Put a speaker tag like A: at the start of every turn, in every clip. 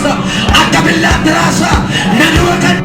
A: dirasa, akka billaan dirasa, nanuma kan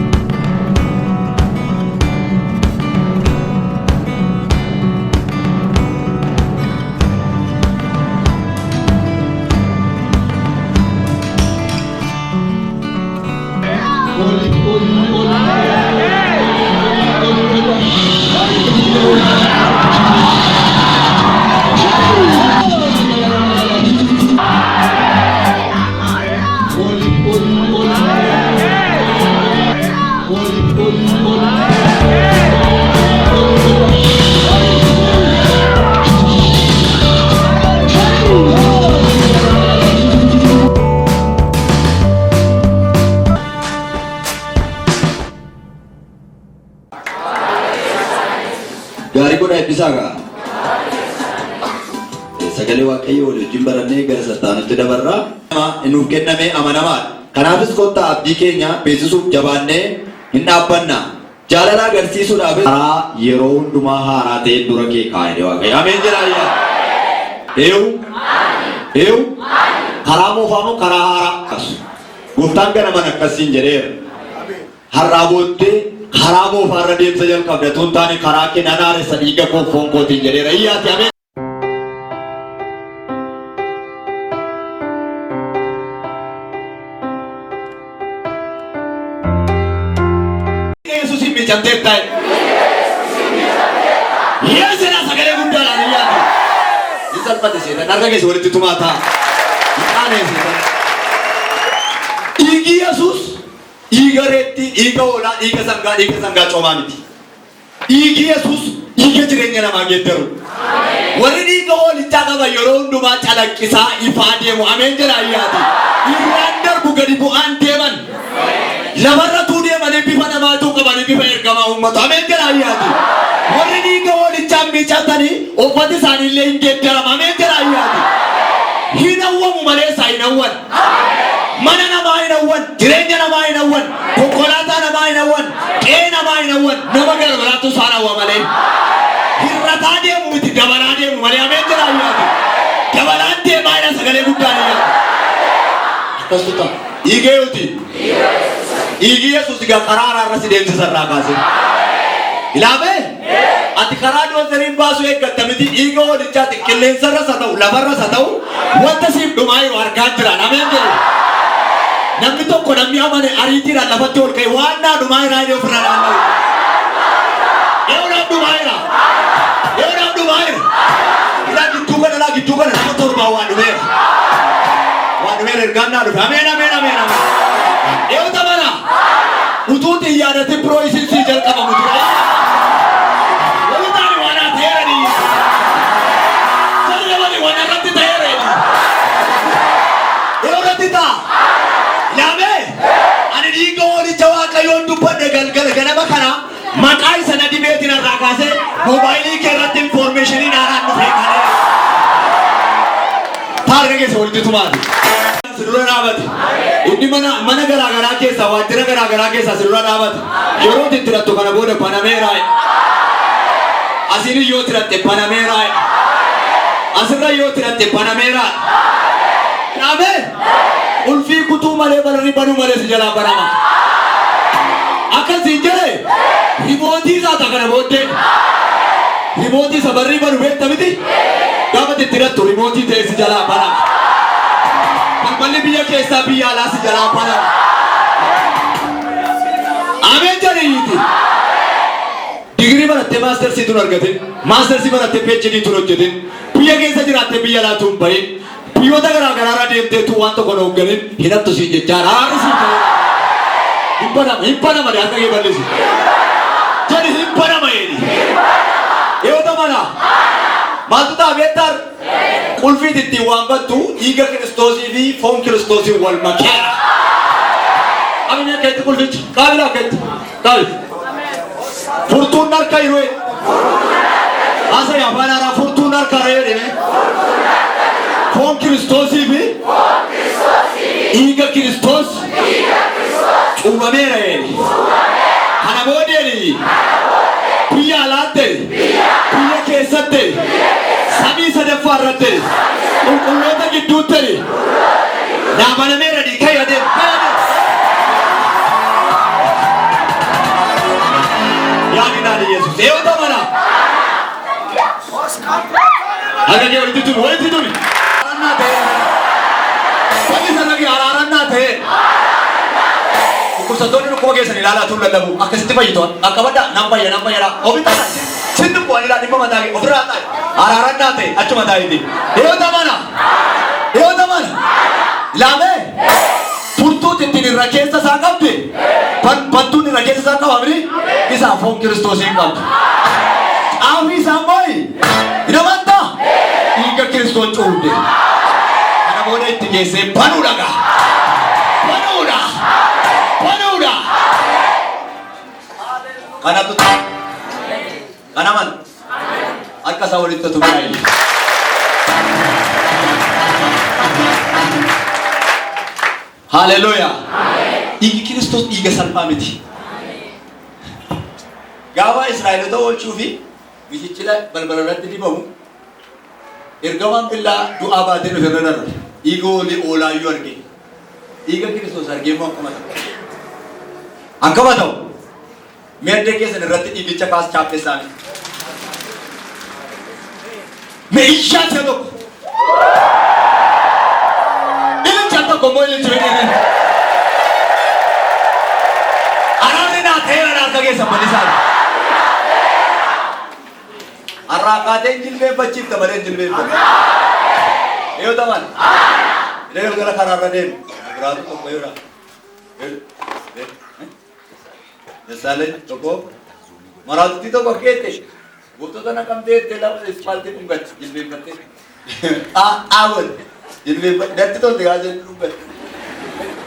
A: gari ko na episaga sagale waaqayyo wajjin barannee gara sataanitti dabarra nuuf kenname amanamaadha. Kanaafis kottaa abdii keenya beeksisuuf jabaannee hin dhaabbanna. Jaalala agarsiisuudhaaf karaa yeroo hundumaa haaraa ta'e dura kee kaa'e waaqayyo. Ameen jedhaa. Eewu karaa moofamu karaa haaraa gooftaan gana mana akkasiin jedheera. Har'aa booddee karaa moofaarra deemsa jalqabde tun taane karaa kee nanaaressa dhiiga koo foon kootiin jedheera. Iyyaati ameen. Yesuus hin miicamteetta. Yeesena sagalee guddaadhaan iyyaati. Ni salphate seetan harka keessa walitti tumaa ta'a. Qaanee seetan. Dhiigi Yesuus dhiiga reetti, dhiiga hoolaa, dhiiga sangaa coomaa miti. Dhiigi Yesuus dhiiga jireenya namaa geeddaru. Warri dhiiga hoolichaa qaban yeroo hundumaa calaqqisaa ifaa deemu. Ameen jedhaa iyyaati. Irraan darbu gadi bu'aan deeman. Lafarra tuu deemanii bifa namaatuu qabanii bifa ergamaa uummatu. Ameen jedhaa iyyaati. Warri dhiiga hoolichaa miicatanii uffati isaaniillee hin geeddarama. Ameen jedhaa iyyaati. Hin hawwamu malee isaa hin hawwan. Mana namaa hin hawwan, jireenya namaa hin hawwan, konkolaataa namaa hin hawwan, qe'ee namaa hin hawwan, nama garbaraatu isaan hawwa malee. Hirrataa deemu miti dabalaa deemu malee. Ameen jedhaa iyyaati. Dabalaan deemaa jedha sagalee guddaan iyyaati. Akkasumas dhiiga yooti. Dhiigi Yesuus gaa karaa haraarra si deemsisarraa kaase. Ilaamee ati karaa doozeriin baasuu eeggatta miti. Dhiiga hoolichaati qilleensarras haa ta'u lafarras haa ta'u wanta siif dhumaa jiru argaa jiraan. Ameen jedhu. Namni tokko namni amane ariitiidhaan lafatti ol ka'e waan naa dhumaa jiraa inni ofirra naanna'u. Eewuudhaaf dhumaa jira. Eewuudhaaf dhumaa jira. Ilaa gidduu kana nama torbaa waan dhumeera. Waan dhumeera ergaan naa dhufe. Ameen. Eewuta mana utuutiin yaadate biroo isinsii jalqabamu ture. Walutaani waan haa ta'eeranii. Sararabani waan irratti ta'eeranii. Eewurratti ta'a. Ilaamee ani dhiiga hoolicha waaqayyoon dubbadhe galgala ganama kana maqaa isa na dibeetiin irraa kaasee moobaayilii kee irratti infoormeeshinii naaraan dhufee kalee. Taarga keessa walitti tumaati. Sirura dhaabate. Inni mana garaagaraa keessa waajjira garaagaraa keessa sirura dhaabate. Yeroo itti rattu kana booda banameeraa. Asiin yoo tiratte banameeraa. Asirra yoo tiratte banameeraa. Dhaabee ulfii kutuu malee balari banuu malee si jalaa banama. Akkasiin jedhee himootii isaa ta'a kana booddee. Himootii isa barrii banu beekta miti. Gaafa itti rattu himootii ta'e si jalaa banama. Balli biyya keessaa biyya alaa si jalaa banama. Ameen jedhaniiti. Digirii barattee maastersii tun argatin. Maastersii barattee PhD tun hojjetin. Biyya keessa jiraattee biyya alaa tun bahin. Biyyoota garaagaraarra deemteetu waan tokko na hoogganin hidhattu siin jechaadha. Haarri siin ta'e. Hin banama de akka kee balleessi. Jedhi hin banama jedhi. Eewwata mana. Maaltu ta'a beektaa? Qulfiit ittiin waan battu dhiiga Kiristoosii fi foon Kiristoosii wal makeera. Amina keetti qulfichi. Qaabila keetti. Qaabila. Furtuun harka yeroo asa afaan haaraa furtuun harka reedhine. Foon Kiristoosii fi dhiiga Kiristoos cuubameera jedhi. Kana booddee biyya alaatti biyya keessatti samii sadaffaa irratti qulqulloota gidduutti Namana mera di kaya dem. Yani nani Yesus. Eo tamana. Aga ke ori titu hoye titu ni. Aranna the. Pagi sana ki aranna the. Ko sadoni ko ge sani lala tulla labu. Akasitti payito. Akabada nampa ya ra. Obita sindu ko ani la dimma madagi. Obra ta. Aranna the. Achu madai di. Eo tamana. Lame. Purtu titini rakesa sakabde. Bantu ni rakesa sakabamri. Isa fon Kristos ingam. Ami sampai. Ina manta. Iga Kristos chode. Ana bone itigese panuraga. Panura. Kana tu. Kana man. Akka sawalito tumayi. Haleluya. Igi Kristos iga salpamiti. Gawa Israel to olchufi bichila balbalaratti dibamu. Irgaman billah du'a baadin firnanar. Igo li ola yuarge. Iga Kristos arge mo akkamata. Merde ke sanarratti ibicha kaas chaapte sami. Me isha chalo. Como el chivene. Arane na thera na kage samalisal. Arakate jilbe bachit tamare jilbe. Eo taman. Reo gara karara dem. Gradu to koyura. Desale toko. Marati to bakete. Woto to na kam de tela spalte pungat jilbe batte. Awal. Jilbe datti to diga je rupe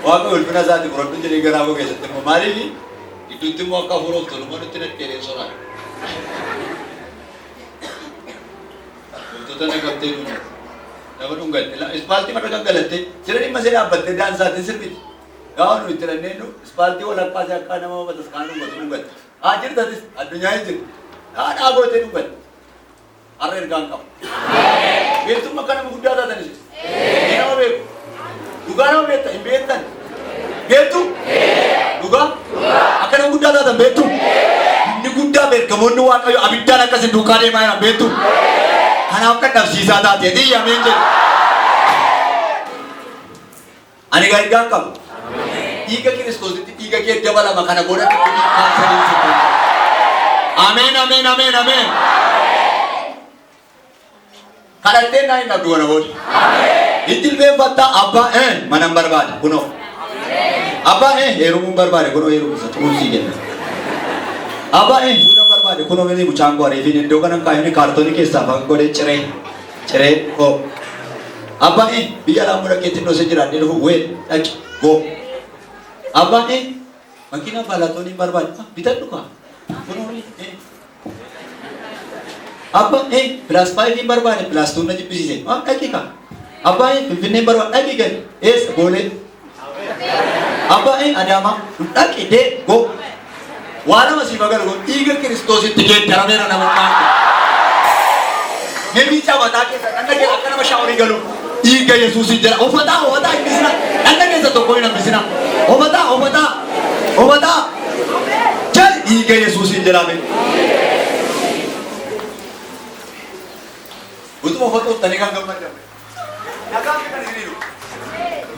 A: waka ulpina saati protu jeli gara ho gese temo mari ni itu mo ka horo to mo tene tere sora to tane kapte ni na ungal la spalti mata kan galate sirani masere abatte dan saati sirbi gaon vitera nenu spalti wala paja kana mo batas kanu mo ungal ajir tadis adunya jir ana go te ungal arrer gang kam betu makana mo gudda da tani Ina be. Duga na be ta imbetan. Betu? Duga? Akana gudda da betu. Ni gudda be kamonnu wa kayo abidda na kasin duka ne mai na betu. Kana ka tafsisa da te di yamen je. Ani ga igan kam. Iga Kristos iga ke jabala makana goda ke amen. Karate naik nak dua nabod. Itil be batta abba manam barbad kuno. Abba herum barbad kuno herum satu sige. Abba kuno barbad kuno meni bucang ko are fin ndo kanang kayo ni kartoni ke sabang ko de cere ko. Abba biya la mura ketin no se jira de ho we go. Abba makina balatoni barbad bitar duka. Kuno Abba plus 5 in barbare plus 2 na jipisi se ka abba finne barwa daki gan bole abba adama daki de go wala masi bagar go iga Kristos tiket taramera na mamma me bicha bata ke nanda ke akana ma shawari galu iga Yesus jara obata bisna nanda ke to koi na bisna obata chal iga Yesus jara me Untuk foto tani kan gambar jam. Naga kita di sini.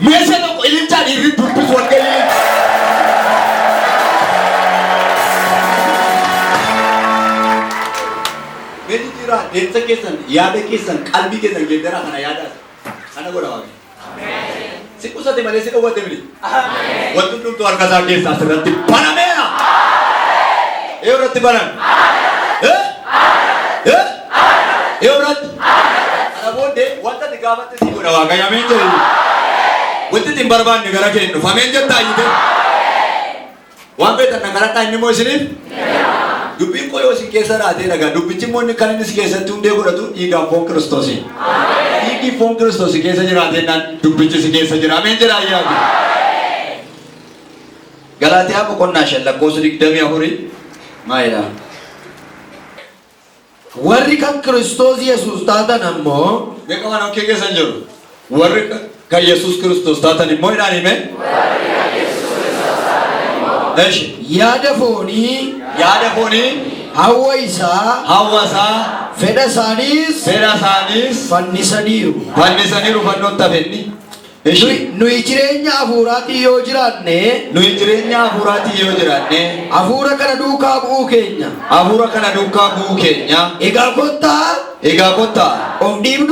A: Mesa to ilin cari purpose warga ini. Medi tira desa kesan, yada kesan, kalbi kesan gendera kana yada. Kana gora wagi. Amen. Sikusa de Malaysia ko wate bili. Amen. Watu tu warga sa kesa serati panamera. Amen. Eurati banan. Eurat. Bonde wanta digawat si gora wa kaya menjo wante timbarban negara ke no famenjo ta yide wambe ta nagara ta ni mo sini dubi ko yo si kesa ra de naga dubi chi mo ni kan ni si kesa tunde gora tu iga fon Kristos igi fon Kristos kesa jira de nan dubi chi si kesa jira menjo ra ya Galatia ko konna shalla ko suri dami ahuri maida
B: Warri kan Kristos Yesus tata nammo
A: beka mana ke kesan joro warri ከኢየሱስ ክርስቶስ ታተን ሞይዳኒ ሜ እሺ
B: ያደፎኒ ሐወይሳ ፌደሳኒስ ፈኒሰኒሩ
A: ፈኖታ ፈኒ እሺ
B: ኑይ ጅሬኛ አፉራቲ yoo jiraanne አፉራ ከነ ዱካ ቡኡ ኬኛ ኤጋ ኮታ ኦፍ ዲብዱ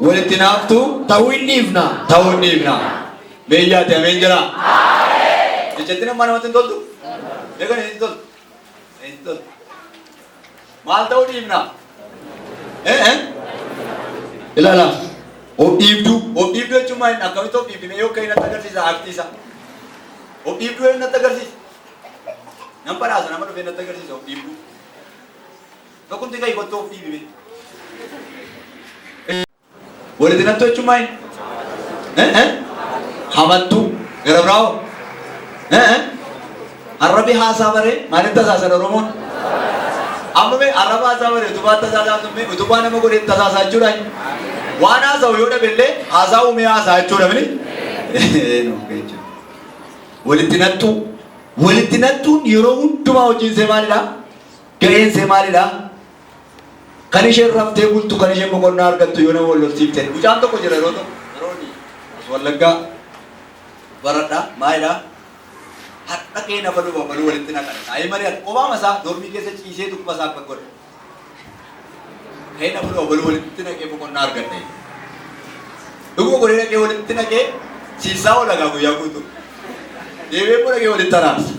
B: ወሊtti naftu ta'uu hinniifna
A: beeyyaati ameen jira jechatiin amma namatti hin toltu eegan hin toltu maal ta'uu dhiibna ilaala of dhiibduu jechuun maal akkamitti of dhiibdime yoo ka'e natti agarsiisa aktiisa of dhiibduu yoo natti agarsiisa nan badhaasa nama dhufee natti agarsiisa of dhiibduu tokkumti ka'e gottoo of dhiibime walitti natti jechuun maal hamattu garabraawo arrabi haasabare maalitti tasaasana oromoon amma mee arraba haasabare utubaa tasaasaatumme utubaa nama godhe tasaasaa jechuudha waan haasa'u yoo dhabellee haasa'u mee haasaa jechuudha mini walitti nattuun yeroo hundumaa hojiinsee maalidha ga'eensee maalidha kan isheen raftee bultu kan isheen boqonnaa argattu yoo nama wallolsiifte mucaan tokko jira yeroo ta'u wallaggaa baradha maalidha hadha keena baluu walitti naqan ayee mari'an qobaama isaa dormii keessa ciisee tuquma isaa akka godhe keena baluu walitti naqee boqonnaa argadhe dhuguma godhee naqee walitti naqee siisaa olagaa guyyaa guutuu deebee immoo naqee walitti araarsa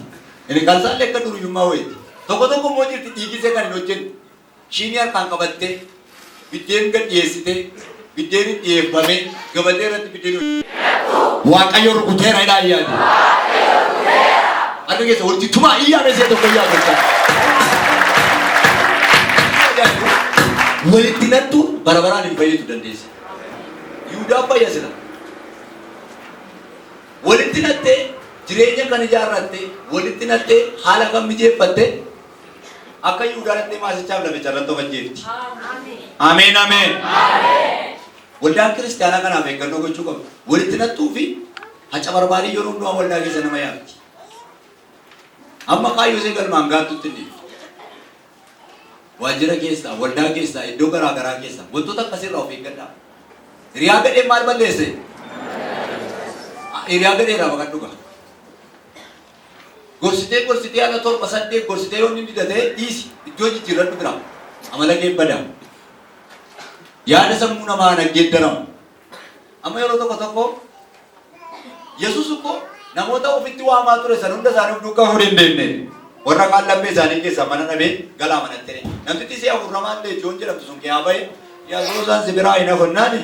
A: inni kan isaallee akka duruyyummaa wayiiti tokko immoo jirti dhiigisee kan hin hojjennu shiinii harkaan qabattee biddeen gad dhiyeessitee biddeen dhiyeeffame gabatee irratti biddeen waaqayyo rukuteera jedhaa iyyaati adda keessa walitti tumaa iyyaame see tokko iyyaafachaa walitti nattuun barabaraan hin fayyadu dandeessa Yihudaa fayyasina walitti nattee jireenya kan ijaarratte walitti nattee haala kan mijeeffatte akka Yihudaa nattee maasichaaf lafe carrantoo majjeefti ameen waldaan kiristaanaa kanaaf eeggannoo gochuu qabu walitti nattuu fi haca barbaarii yeroo hundumaa waldaa keessa nama yaabti amma kaayyoo see galmaan gaattutti ni waajjira keessaa waldaa keessaa iddoo garaa garaa keessaa wantoota akkasirraa of eeggadhaa hiriyaa gadhee maal balleesse hiriyaa gadheeraa maqaan dhugaa gorsitee ana torba saddeet gorsitee yoo inni didatee dhiisi iddoo jijjiirradhu bira amala geebbadaa yaada sammuu namaa naggeeddaramu amma yeroo tokko Yesuus uko namoota ofitti waamaa ture san hunda isaanii duukaa fuudhee hin deemne warra kaan lammee isaanii keessaa mana dhabee galaa manatti namtichi si afurramaan leejoon jedhamtu sun kee habaye yaasoo isaan si biraa hin hafannaani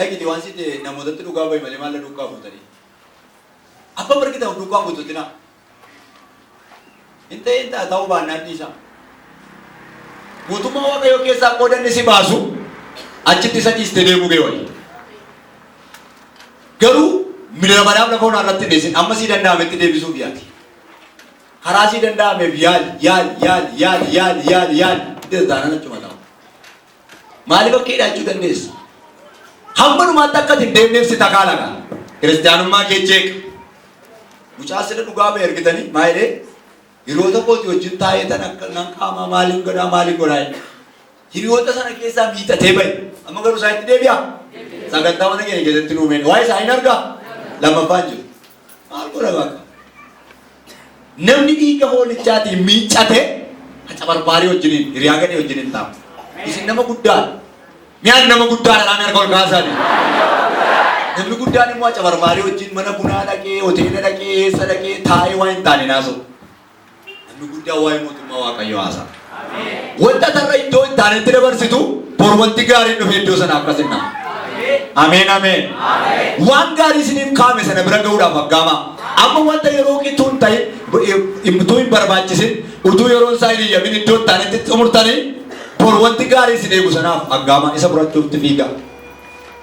A: eegiti waan siite namootatti dhugaa bahe malee maalla duukaa fuutanii abba mirgita duukaa fuututti naa hin ta'uu baannaan dhiisa mootummaa waaqayyoo keessaa qoodanni si baasu achitti isa dhiiste deemuu gee wayii garuu midha badaaf lafa onaa irratti dhiyeessin amma sii danda'ametti deebisuuf yaali karaa sii danda'ameef yaali itti taanaan achuma ta'u maaliif akka hidhaachuu dandeessa hamma dhumaatti akka hin deemneef si takaa laga kiristaanummaa kee jeeqa mucaa sida dhugaa ba'e ergitanii maayidee hiriyoota kooti wajjin taa'ee tan akka nan qaamaa maaliin godhaa hiriyoota sana keessaa miixatee bahe amma garuu isaa itti deebi'a sagantaa mana keenya keessatti nuumeen waa'ee isaa hin argaa lammaffaan jiru maal godha bakka namni dhiiga hoolichaatiin miicate haca barbaarii wajjiniin hiriyaa gadhee wajjiniin taa'u isin nama guddaadha miyaan nama guddaadha dhaan erga ol kaasaani namni guddaan immoo haca barbaarii wajjin mana bunaa dhaqee hoteela dhaqee eessa dhaqee taa'ee waan hin taane naasoo namni guddaa waa'ee mootummaa waaqayyoo haasa'a wanta tarra iddoo hin taanetti dabarsitu bor wanti gaariin dhufe iddoo sana akkasinna ameen waan gaarii isiniif kaame sana bira ga'uudhaaf aggaama amma wanta yeroo qixxuu hin ta'in utuu hin barbaachisin utuu yeroon isaa hin iyyamin iddoo hin taanetti xumurtanii bor wanti gaarii isin eegu sanaaf aggaama isa birachuutti fiiga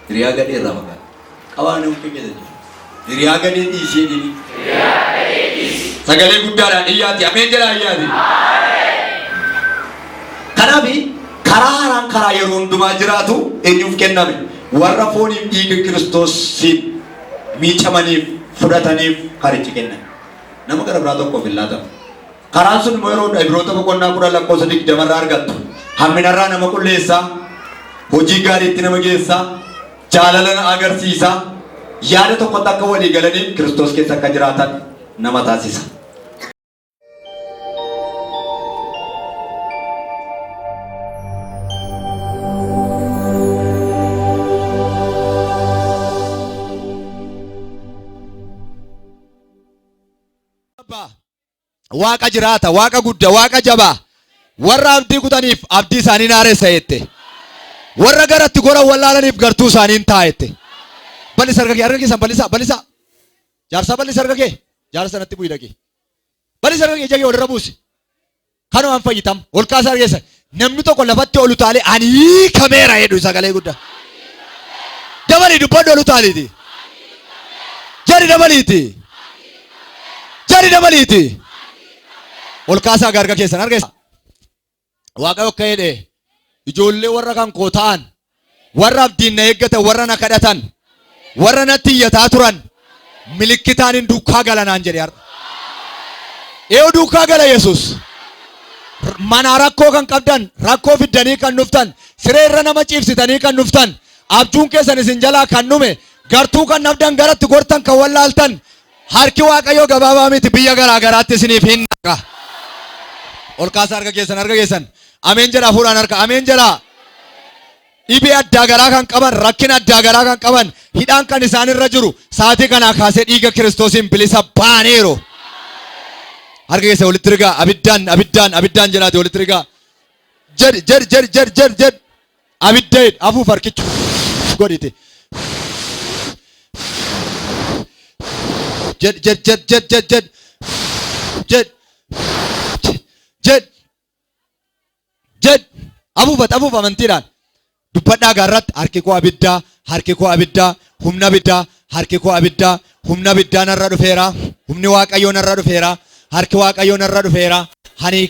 A: hiriyaa gadhee irraa maqaa qabaa nama keessa jiru hiriyaa gadhee dhiisee dhini sagalee guddaadhaan iyyaati ameen jedhaa iyyaati kanaafi Karaan karaa yeroo hundumaa jiraatu eenyuuf kenname? Warra fooniif dhiiga Kiristoosiin miicamaniif fudhataniif karichi kenname. Nama gara biraa tokkoof hin laatamu. Karaan sun immoo yeroo Ibroota boqonnaa 10:20 irraa argattu. Hamminarraa nama qulleessaa, hojii gaariitti nama geessaa, jaalala agarsiisaa, yaada tokkotti akka walii galanii Kiristoos keessa akka jiraatan nama taasisa. Waaqa jiraata, waaqa guddaa, waaqa jabaa. Warra abdii kutaniif abdii isaanii naaressa jette. Warra garatti gora wallaalaniif gartuu isaaniin taa'ette. Bal'isa harka keessan bal'isa. Jaarsa bal'isa harka kee. Jaarsa natti bu'i dhaqee. Bal'isa harka kee ija kee walirra buusi. Kanumaan fayyitam. Ol kaasaa harka keessan. Namni tokko lafatti ol utaalee ani kameera jedhu sagalee guddaa. Dabalii dubbadhu ol utaaliiti. Jari dabaliiti. Ol kaasaa harka keessan harka keessan. Waaqa akka jedhe ijoollee warra kan koo ta'an, warra abdiin na eeggatan, warra na kadhatan, warra natti iyyataa turan milikkitaan hin duukaa galanaan jedhe har'a. Eeyyuu duukaa gala Yesuus. Mana rakkoo kan qabdan, rakkoo fiddanii kan dhuftan, siree irra nama ciibsitanii kan dhuftan, abjuun keessan isin jalaa kan dhume, gartuu kan nabdan garatti gortan kan wallaaltan, harki Waaqayyoo gabaabaa miti biyya garaa garaatti isiniif hin naqa. Ol kaasaa harka keessan. Ameen jedha fuudhaan harka. Ameen jedha. Dhibee addaa garaa kan qaban, rakkina addaa garaa kan qaban, hidhaan kan isaan irra jiru sa'aatii kanaa kaasee dhiiga Kiristoosiin bilisa baaneeru. Harka keessa walitti rigaa. Abiddaan jedhaate walitti rigaa. Jed. Abiddeen afuuf harkichu godhite. Jed afuuf amantiidhaan dubbadhaa gaarratti harki koo abiddaa humna abiddaa harki koo abiddaa humna abiddaa narra dhufeera, humni Waaqayyoo narra dhufeera, harki Waaqayyoo narra dhufeera, ani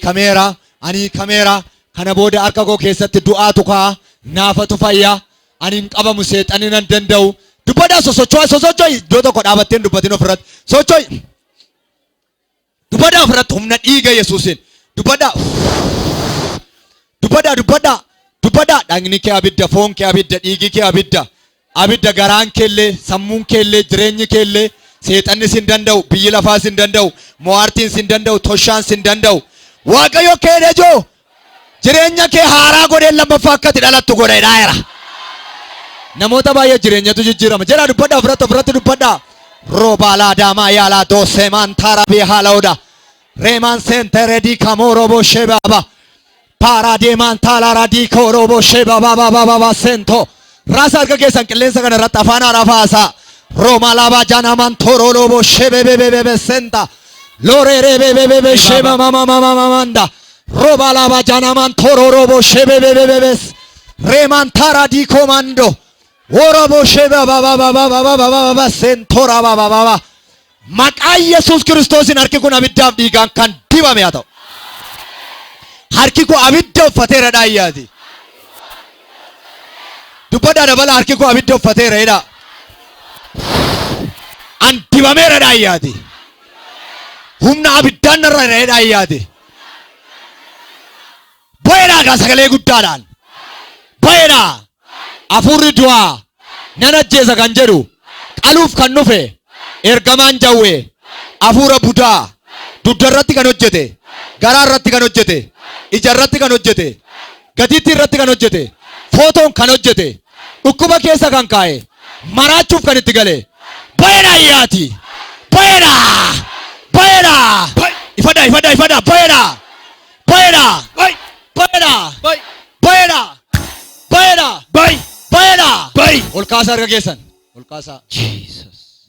A: kameera kana booda harka koo keessatti du'aatu ka'a, naafatu fayya, ani hin qabamu, seexanii nan danda'u. Dubbadhaa sosocho'i iddoo tokko dhaabatteen dubbatiin ofirratti socho'i. Dubbadhaa ofirratti humna dhiiga Yesuusiin dubbadhaa. Dhagni kee abidda, foon kee abidda, dhiigi kee abidda, garaan keellee, sammuun keellee, jireenyi keellee, seexanni sin danda'u, biyyi lafaa sin danda'u, mo'aartiin sin danda'u, toshaan sin danda'u. Waaqayyo kee dejoo jireenya kee haaraa godhee lammaffaa akkati dhalattu godheedhaa jira. Namoota baay'ee jireenyatu jijjiirama. Jedhaa dubbadhaa ofirratti dubbadhaa. Roobaalaa daamaa yaalaa dooseemaan taaraabii haalaa'uudha. Reemaan seenteredii kamoo rooboo sheebaaba. Paaradeemaan taalaradi korobo sheba baba sento rasa harka keessan qilleensa kana irratti afaan arafaasaa Roma laba janaman torolobo shebe senta lorere bebe sheba mama manda roba laba janaman torolobo shebe reman taradi komando orobo sheba baba sentora baba maqaa Yesuus Kiristoosin harki kun abiddaaf dhiigaan kan dibame haa ta'u. Harki koo abidda uffateera dhaayyaati. Dubbadhaa dabala harki koo abidda uffateera jedha. An dibameera dhaayyaati. Humna abiddaan narra dhaayyaati. Bayeedhaa gaa sagalee guddaadhaan. Bayeedhaa hafuurri du'aa nan ajjeesa kan jedhu qaluuf kan dhufe ergamaan jawwee hafuura budaa dugda irratti kan hojjete, garaa irratti kan hojjete, ija irratti kan hojjete, gatiitti irratti kan hojjete, footoon kan hojjete, dhukkuba keessa kan kaa'e, maraachuuf kan itti gale. Bayeedhaa iyyaati. Bayeedhaa. Ifadhaa. Bayeedhaa. Ol kaasaa harka keessan. Ol kaasaa.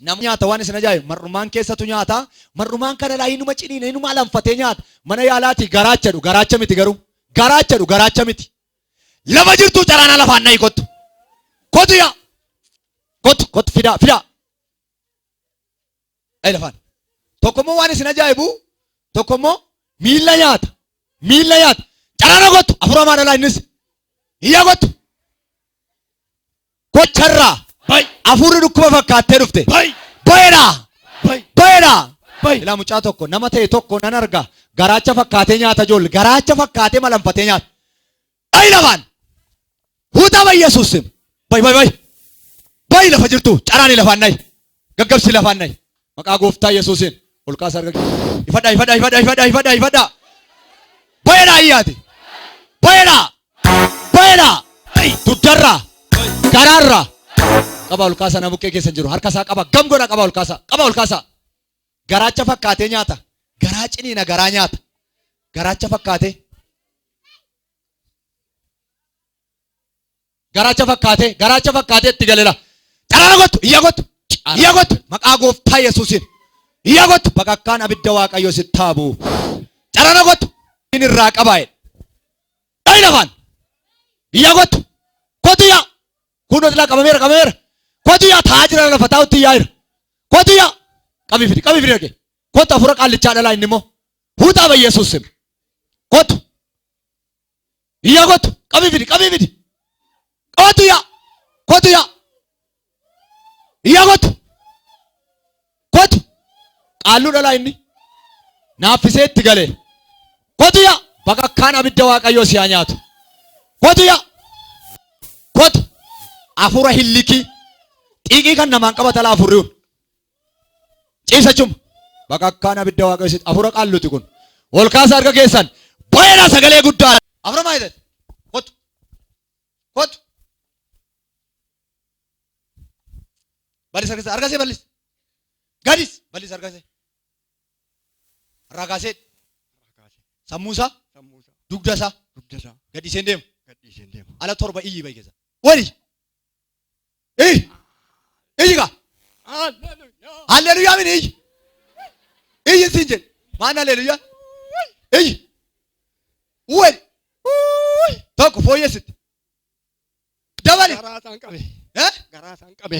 A: Nama nyaata waan isin ajaa'ibu mar'umaan keessatu nyaata. Mar'umaan kanadhaa inuma ciniina inuma alanfatee nyaata. Mana yaalaati garaachadhu garaacha miti garuu. Garaacha miti. Lafa jirtuu caraana lafaan na'i kottu. Kottu yaa. Kottu fidaa. Ayi lafaan. Tokkommoo waan isin ajaa'ibu tokkommoo miilla nyaata. Caraana kottu afuramaa dhalaa innis. Iyya kottu. Kocharraa. Afurri dhukkuba fakkaattee dhufte. Bayeedhaa. Bayeedhaa. Ilaa mucaa tokko nama ta'e tokko nan arga. Garaacha fakkaatee nyaata ijoollee. Garaacha fakkaatee malanfatee nyaata. Bayi lafaan. Huutaa bayi Yesuusim. Bayi lafa jirtu. Caraanii lafaan nayi. Gaggabsi lafaan nayi. Maqaa gooftaa Yesuusin. Ol kaasa arga. Ifadhaa. Bayeedhaa iyyaati. Bayeedhaa. Duddarraa. Garaarraa. Qaba ol kaasa na buqqee keessa jiru. Harka isaa qaba. Gamgoodha qaba ol kaasa. Garaacha fakkaatee nyaata. Garaa ciniina garaa nyaata. Garaacha fakkaatee itti galeera. Carana kottu. Iyya kottu. Maqaa gooftaa Yesuusin. Iyya kottu. Bakakkaan abidda Waaqayyo sitti haa bu'u. Carana kottu. Inni irraa qabaa'e. Bayi lafaan. Iyya kottu. Kottu yaa. Kunoo silaa qabameera. Kottu yaa taa'aa jira lafa taa'utti yaa'ira. Kottu yaa. Qabii fidi dhage. Kottu afura qaallichaa dhalaa inni immoo. Huutaa bayi Yesuusim. Kottu. Iyya kottu. Qabii fidi. Kottu yaa. Iyya kottu. Qaalluu dhalaa inni. Naaffisee itti galee. Kottu yaa. Bakakkaan abidda Waaqayyoo si haa nyaatu. Kottu yaa. Afura hillikii. Xiiqii kan namaan qabata laa afurriun. Ciisa cuma. Bakakkaan abidda Waaqayyoo si afura qaalluuti kun. Ol kaasa harka keessan. Bayeedhaa sagalee guddaa. Afura maa jedhate? Kottu. Bal'is harkasee bal'is. Gadis bal'is harkasee. Ragaasee. Sammuusaa. Dugdasaa. Gadhiiseen deemu. Ala torba iyyi bayi keessa. Wali. Iyyi kaa. Halleluuyaa mini iyyi. Iyyi siin jedhe. Maan halleluuyaa? Iyyi. Wali. Tokko fooyyessitti. Dabali.
C: Garaasaan qabe.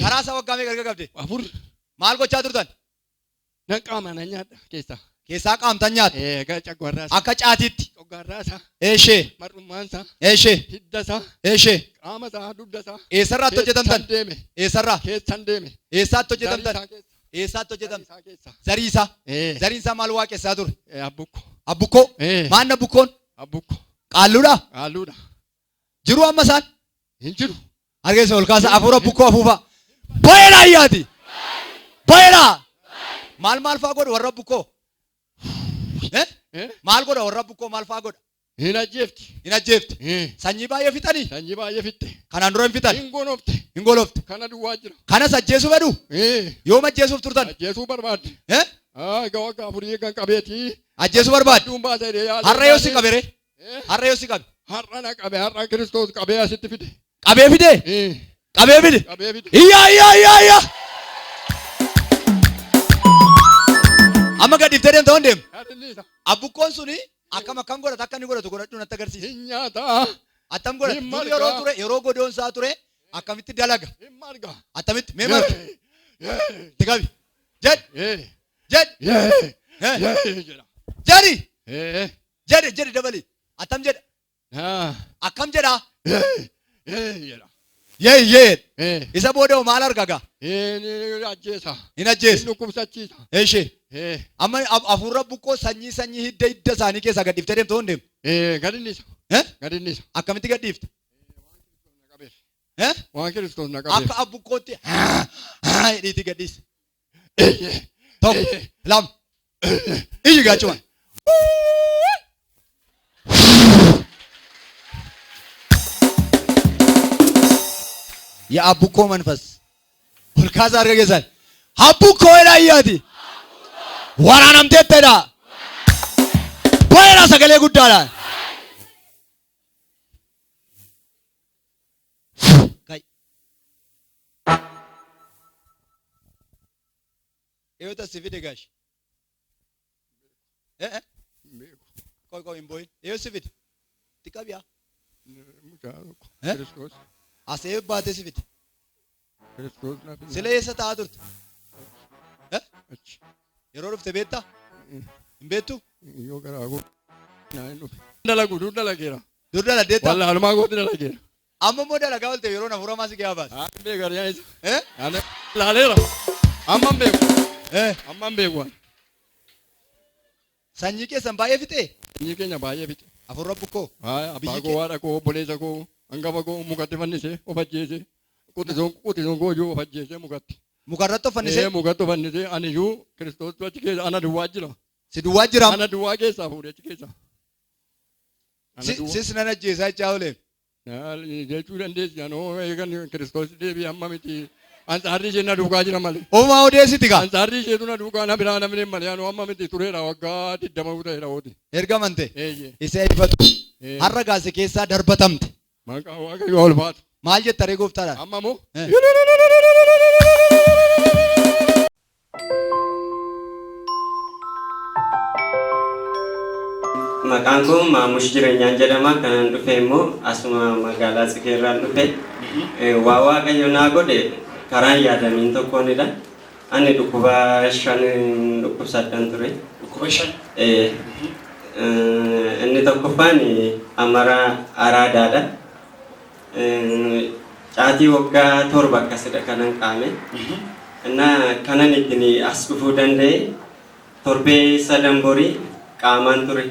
A: Garaasaa waggaa meeqa erga qabde?
C: Afur.
A: Maal gochaa turtan?
C: Nan qaama na nyaadha keessa.
A: Keessaa qaamtan nyaata.
C: Cagwarraasa.
A: Akka caatiitti.
C: Coggarraasa.
A: Eeshee.
C: Mar'ummaansa.
A: Eeshee.
C: Hiddasaa.
A: Eeshee.
C: Qaamasaa dugdasaa.
A: Eessarraatti hojjetamtan? Eessarraa?
C: Keessan deeme.
A: Eessaatti hojjetamtan? Eessaatti hojjetamtan? Zariisaa. Zariinsaa maal waaqessaa ture?
C: Abbukko.
A: Abbukkoo. Maan abbukkoon?
C: Abbukko.
A: Qaalluudhaa?
C: Qaalluudha.
A: Jiru amma isaan?
C: Hin jiru.
A: Argeessa ol kaasa afur abbukkoo afuufaa. Bayeedhaa iyyaati. Bayeedhaa. Maal fa'aa godhu warra abbukkoo? Maal godha warra abbukkoo maal fa'aa godha?
C: Hin ajjeefti.
A: Sanyii baay'ee fixanii?
C: Sanyii baay'ee fixte.
A: Kanaan dura hin fixan? Hin golofte.
C: Kana duwwaa jira.
A: Kanas ajjeesuu fedhu? Yoom ajjeesuuf turtan?
C: Ajjeesuu barbaadde. Egaa waggaa afurii kan qabeetii.
A: Ajjeesuu barbaadde? Har'a yoo si qabe ree? Har'a yoo si qabe?
C: Har'a na qabe. Har'a Kiristoos qabee asitti fide.
A: Qabee fide? Qabee fide? Iyyaa. Amma gadhiiftee deemta hoon deemu? Abbukkoon suni akkam godhata akka inni godhatu godhadhu natti agarsiisa.
C: Hin nyaata.
A: Attam godhata? Dur yeroo ture yeroo godoon isaa ture akkamitti dalaga?
C: Hin marga.
A: Attamitti mee marga? Itti qabi. Jedhi dabali. Attam jedha? Akkam jedhaa? Yee. Isa booda maal argaga?
C: Hin ajjeesa.
A: Hin ajjeesa.
C: Hin dhukkubsachiisa.
A: Eeshee. Amma afurra bukkoo sanyii hidda isaanii keessaa gadhiiftee deemtu hoon deemu?
C: Gadhiisa.
A: Akkamitti gadhiifte?
C: Waan Kiristoos na qabeef.
A: Akka abbukkootti hidhiiti gadhiise. Tokko lama iyyi gaachuma. የአቡኮ መንፈስ ሁልካዛ አርገገዛል አቡኮ ይላያቲ ወራናም ተተዳ ቦይራ ሰገሌ ጉዳላ ካይ ኤውታ ሲቪደ ጋሽ ቆይ እምቦይ ኤው ሲቪደ ትቀቢያ ክርስቶስ አሴብ ባቴ ሲቪደ
C: ክርስቶስ ነው
A: ስለየሰ ታዱርት የሮርፍተ ቤታ እምቤቱ
C: ዮ ገራጎ ናይኑ ደላጉ ዱደላጌራ
A: ዱደላ ዴታ
C: ወላ አልማጎ ደላጌራ
A: Amma moo dalagaa oolte yeroo na furamaa si gaafaas.
C: Beeku gariyaa isa. Ani laaleera. Amman beeku. Amman beeku.
A: Sanyii keessan baay'ee fixee.
C: Sanyii keenya baay'ee fixe.
A: Afurra bukkoo.
C: Abbaa koo haadha koo obboleessa koo hangafa koo mukatti fannise of ajjeese. Qotison koo iyyuu of ajjeese mukatti.
A: Mukarratti of fannise.
C: Mukatti of fannise ani iyyuu Kiristoos achi keessa ana duwwaa jira.
A: Si duwwaa jira.
C: Ana duwwaa keessaa fuudhee achi keessa.
A: Sis nan ajjeesaa jechaa oolee.
C: Jechuu dandeessi anoo eegan Kiristoos deebii amma miti. Ansaarri ishee na duukaa jira malee.
A: Ofumaa odeessiti gaa.
C: Ansaarri isheetu na duukaa na biraa namni malee anoo amma miti tureera waggaa 20 ta'eera ooti.
A: Ergamante. Isa eebbatu. Har'a gaase keessaa darbatamte.
C: Maqaa Waaqayyoo ulfaatu.
A: Maal jetta ree gooftaadhaan?
C: Amma moo?
D: Maqaan koo Maamush Jireenyaan jedhama. Kanan dhufe immoo asuma magaalaa Tsikeerraan dhufe. Waa Waaqayyo naa godhe karaan yaadamiin tokkoonidha. Ani dhukkuba 5 dhukkubsadhan ture.
A: Dhukkuba 5?
D: Inni tokkoffaan amara araadaadha. Caatii waggaa 7 akkasidha kanan qaame. Kanan ittiin as dhufuu danda'e torbee 3 borii qaamaan ture.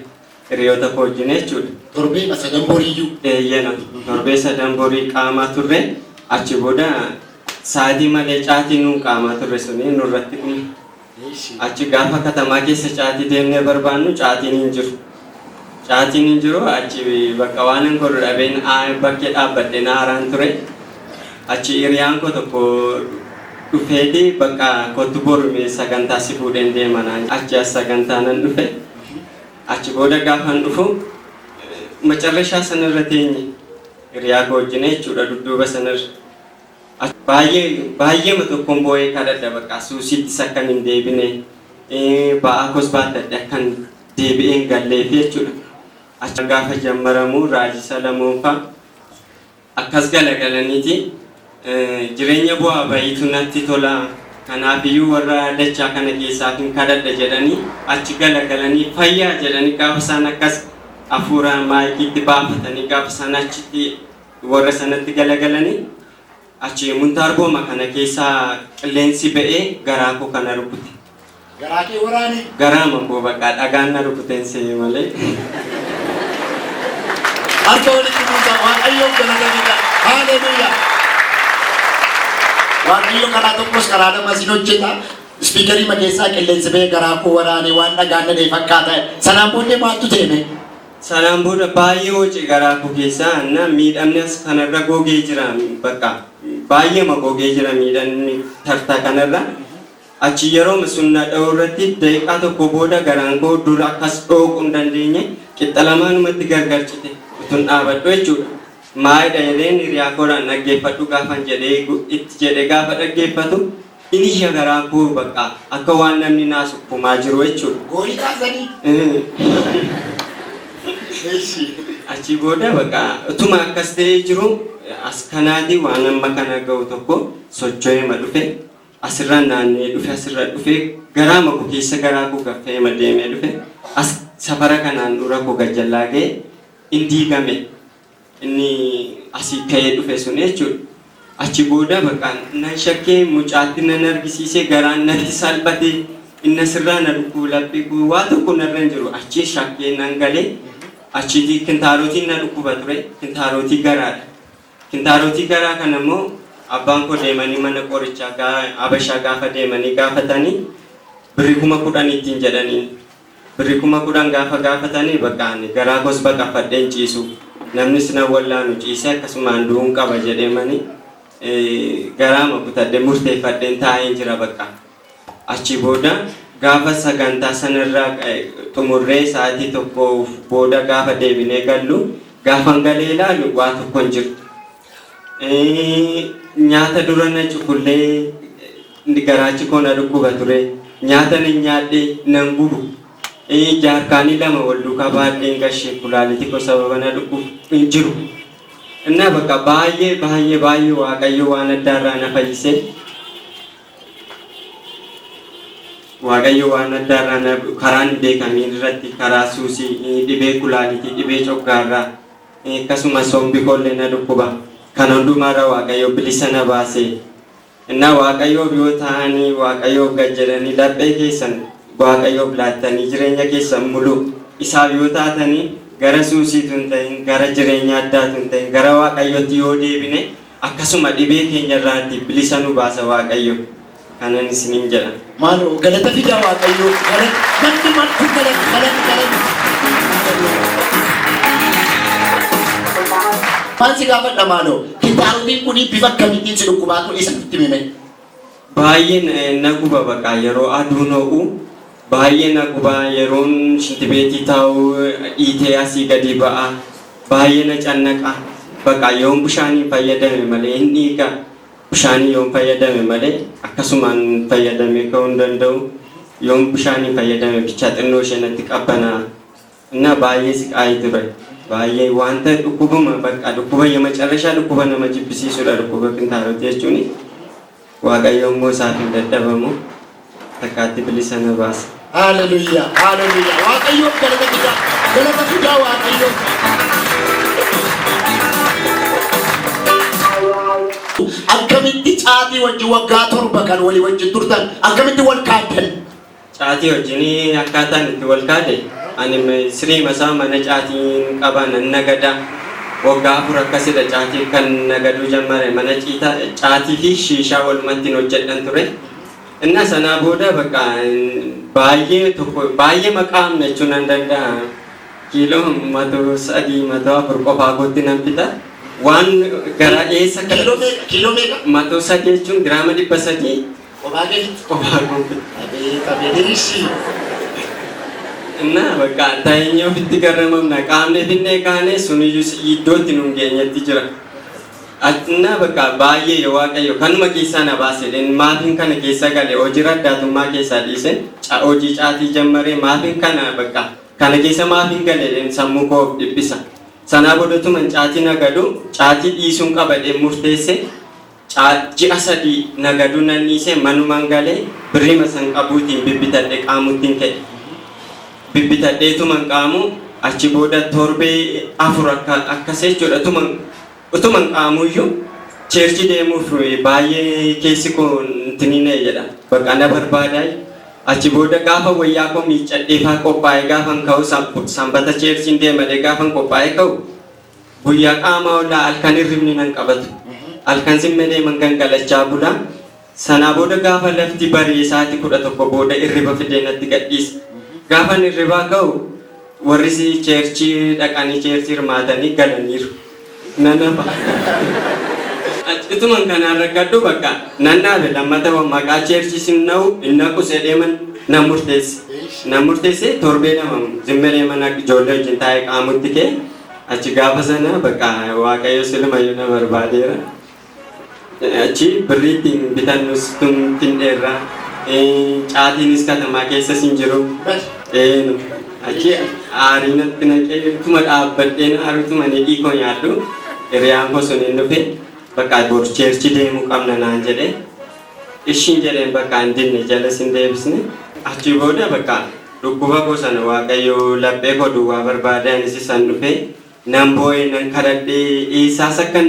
D: Hiriyoota koo wajjin jechuudha.
A: Torbee 3 boriiyyuu.
D: Eeyyana. Torbee 3 borii qaamaa turre achi booda sa'aatii malee caatii nuun qaamaa turre suni nurratti dhume. Achi gaafa katamaa keessa caatii deemnee barbaannu caatiin hin jiru. Caatiin hin jiru achi bakka waan hin godhu dhabeen bakkee dhaabbadhee naaraan ture. Achi hiriyaan koo tokko dhufeeti bakka kottu boru sagantaa si fuudheen deemanaan achi as sagantaa nan dhufe. Achi booda gaafan dhufu macarrashaa sanarra teenye hiriyaa koo wajjin jechuudha dudduuba sanarra. Baay'ee tokkoon boo'ee kadhadha bakka suusiittis akkan hin deebine ba'aa kos baatadhe akkan deebi'een galleef jechuudha. Achi gaafa jammaramu raajii Salamoonfaa akkas galagalaniiti jireenya bu'aa bayiitu natti tola. Kanaafiyyuu warra dachaa kana keessaa hin kadhadha jedhanii achi galagalanii fayyaa jedhanii gaafa isaan akkas hafuuraan maayikiitti baafatanii gaafa isaan achitti warra sanatti galagalanii achi muntaarbooma kana keessaa qilleensi ba'ee garaa koo kana rukute.
A: Garaa kee waraane?
D: Garaama koo bakka dhagaan na rukuteen se'ee malee.
A: Harka walitti buusaa Waaqayyoon galagalidha. Haaleluyyaa. Waaqayyo karaa tokkos karaa lamas hin hojjeta. Ispiikarii mageessaa qilleensi ba'ee garaa koo waraane waan dhagaan dhadhee fakkaata. Sanaan booddee maaltu ta'e?
D: Sanaan booda baay'ee hojii garaa koo keessaa miidhamni as kanarra gogee jira bakka baay'ee gogee jira miidhamni tartaa kanarra. Achi yeroo sunna dha'uu irratti daqiiqaa tokko booda garaan koo dura akkas dhooquu hin dandeenye qixxa lamaanumatti gargarchite utun dhaabadhu jechuudha. Maayidha jedheen hiriyaa koodhaan dhaggeeffadhu gaafan itti jedhee gaafa dhaggeeffatu inni garaa koo bakka akka waan namni naasuffumaa jiru jechuudha.
A: Goolii kaasanii?
D: Achi booda bakka utuma akkas ta'ee jiru as kanaati waan amma kana ga'u tokko socho'eema dhufe asirra naannee dhufe asirra dhufe garaa makuu keessa garaa koo gaffeema deemee dhufe as safara kanaan dura koo gajjallaa ga'e hin diigame. Inni asii ka'ee dhufe sun jechuudha. Achi booda bakka nan shakkee mucaatti nan argisiisee garaan natti salphate inni asirraa na dhukkuu laphee waa tokko narra hin jiru. Achi shakkee nan galee achitti kintaarotiin na dhukkuba ture. Kintaarotii garaadha. Kintaarotii garaa kana immoo abbaan koo deemanii mana qorichaa Habashaa gaafa deemanii gaafatanii birrii 10,000 ittiin jedhanii. Birrii 10,000 gaafa gaafatanii bakka garaa koos baqaffadheen ciisu. Namnis na wallaanu ciisee akkasumaan du'uun qaba jedhemanii garaa makutadhee murteeffadheen taa'ee jira bakka. Achi booda gaafa sagantaa sanarraa xumurree sa'aatii tokko booda gaafa deebinee gallu gaafan galee ilaalu waa tokko hin jiru. Nyaata dura na cukullee garaachi koo na dhukkuba ture. Nyaata nan nyaadhee nan gubu. Jaarkaanii 2 wal duukaa baadheen gashee kulaalitii koo sababa na dhukkubu hin jiru. Innaa bakka baay'ee Waaqayyo waan addaarraa na fayyise. Waaqayyo waan addaarraa na karaan beekamiin irratti karaa suusii dhibee kulaalitii dhibee coggaarraa akkasumas sombi koollee na dhukkuba. kan hundumaarra waaqayyo bilisa na baase. Inna waaqayyo yoo ta'anii waaqayyo gajjadanii laphee keessan waaqayyo laattanii jireenya keessan mulu isaaf yoo taatanii gara suusiitu hin ta'in gara jireenya addaatu hin ta'in gara waaqayyotti yoo deebine akkasuma dhibee keenya irraatti bilisa nu baasa waaqayyo. Kanan isiniin jedha.
A: Maaloo galata fidaa waaqayyo namni mantu galata. Maansi gaafadha maaloo kitaabni kun bifa akkamiitiin si dhukkubaa kun isatti hime?
D: Baay'ee na guba baqa yeroo aduun ho'u baay'ee na guba yeroon shintibeetii taa'u dhiitee asii gadi ba'a baay'ee na cannaqa baqa yoon bishaanii fayyadame malee hin dhiiga bishaanii yoon fayyadame malee akkasumaan fayyadame ka'uu hin danda'u yoon bishaanii fayyadame bicha xinnoo isheenatti qabbanaa እና baay'ee siqaayii ture baay'ee wanta dhukkubuma bakka dhukkuba yema carrashaa dhukkuba nama jibbisiisudha dhukkuba qintaaroti jechuun waaqayyo immoo isaaf hin dadhabamu takkaatti bilisa na baasa.
A: Hallelujah, hallelujah. Waaqayyo galata fidaa waaqayyo. Akkamitti caatii wajjin waggaa torba kan walii wajjin turtan akkamitti wal kaaddan?
D: Caatii wajjin akkaataan itti wal kaadde ani siree masaa mana caatiin qaban nagada waggaa afur akkasidha caatii kan nagadu jammare mana caatii fi shiishaa walumatti hojjedhan ture. Inna sanaa booda bakka baay'ee maqaam jechuun nan danda'a kiiloo matoo sadii matoo afur qofaa gootti nan fita waan gara eessa
A: kiiloo meeqa
D: matoo sadii jechuun giraama 300 qofaa gootti. Inna bakka taa'eenyaa ofitti garramamna qaamni finnee kaanee suniyyuu iddootti nu geenyetti jira. Inna bakka baay'ee waaqayyo kanuma keessaa na baase maafiin kana keessa gale hojii raddaatummaa keessaa dhiise hojii caatii jammaree maafiin kana bakka kana keessa maafiin gale sammuu koo dhiphisa. Sanaa boodatuman caatii nagadu caatii dhiisuun qabadhee murteesse ji'a 3 nagadu nan dhiise manumaan galee birrima san qabuutiin bibbitadhe qaamuttiin ka'e. Bibbitadheetuman qaamu achi booda torbee 4 akkas jechuudha utuman qaamuyyuu cheerchi deemuuf baay'ee keessi koo tiniinee jedha bakka na barbaadaa achi booda gaafa wayyaa koo miiccadheefaa qophaa'ee gaafan ka'u sanbata cheerchiin deemadhe gaafan qophaa'ee ka'u guyyaa qaamaa ollaa halkan hirribni nan qabatu halkan simme deeman gangalachaa bula sanaa booda gaafa lafti barii isaati 11 booda irriba fidee natti gadhiisa gaafa irribaa ka'u warri cheerchii dhaqanii cheerchii hirmaatanii galaniiru. Nanafa. Ituman kanaan rakgadhu bakka nannaafe lammata maqaa cheerchii sinna'u inna qusee deeman nan murteesse torbee lamamu zimme deeman ijoollee wajjin taa'ee qaamutti kee achi gaafa sana bakka waaqayyo silmayyuu na barbaadeera. Achi birriittiin bitannus tun tindheerra caatiinis katamaa keessa sin jiru. Achi aarinatti naqee tuma dhaabbadheen aarituma ni dhiikoo nyaadhu. Hiriyaan koo sun hin dhufe bakka bor cheerchi deemuu qabna naan jedhe ishiin jedheen bakka hin dinne jala sin deebisne achi booda bakka dhukkuba koo sana waaqayyo laphee koo duwwaa barbaadaanis isan dhufe nan boo'ee nan kadhadhee eessaas akka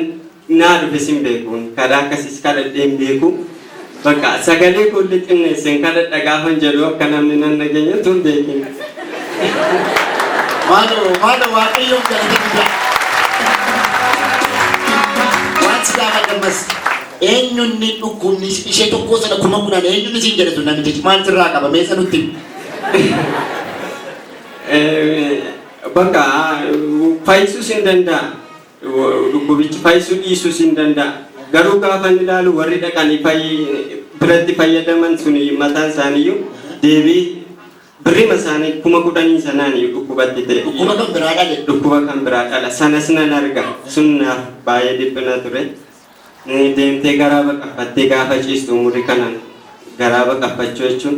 D: naa dhufe sin beeku kadhaa akkasis kadhadhee hin beeku bakka sagalee koo lixinneessin kadhadha gaafan jedhu akka namni nan nageenya tun beekin.
A: Maaloo waaqayyo galata Siapa kemas? Eenyuun dhukkubni ishee tokko sana kuma kudhan eenyuun isin jedhatu namichi maal sirraa qaba meessa nutti?
D: Bakka fayyisuu sin danda'a. Dhukkubichi fayyisuu dhiisuu sin danda'a. Garuu gaafa ilaalu warri dhaqanii biratti fayyadaman suni mataan isaaniiyyuu deebii birrima isaanii 10,000 sanaan dhukkubatti ta'e. Dhukkuba kan biraa dhala. Sanas nan arga. Sun naaf baay'ee dhiphina ture. Deemtee garaa baqaffattee gaafa ciistu umurii kanaan garaa baqaffachuu jechuun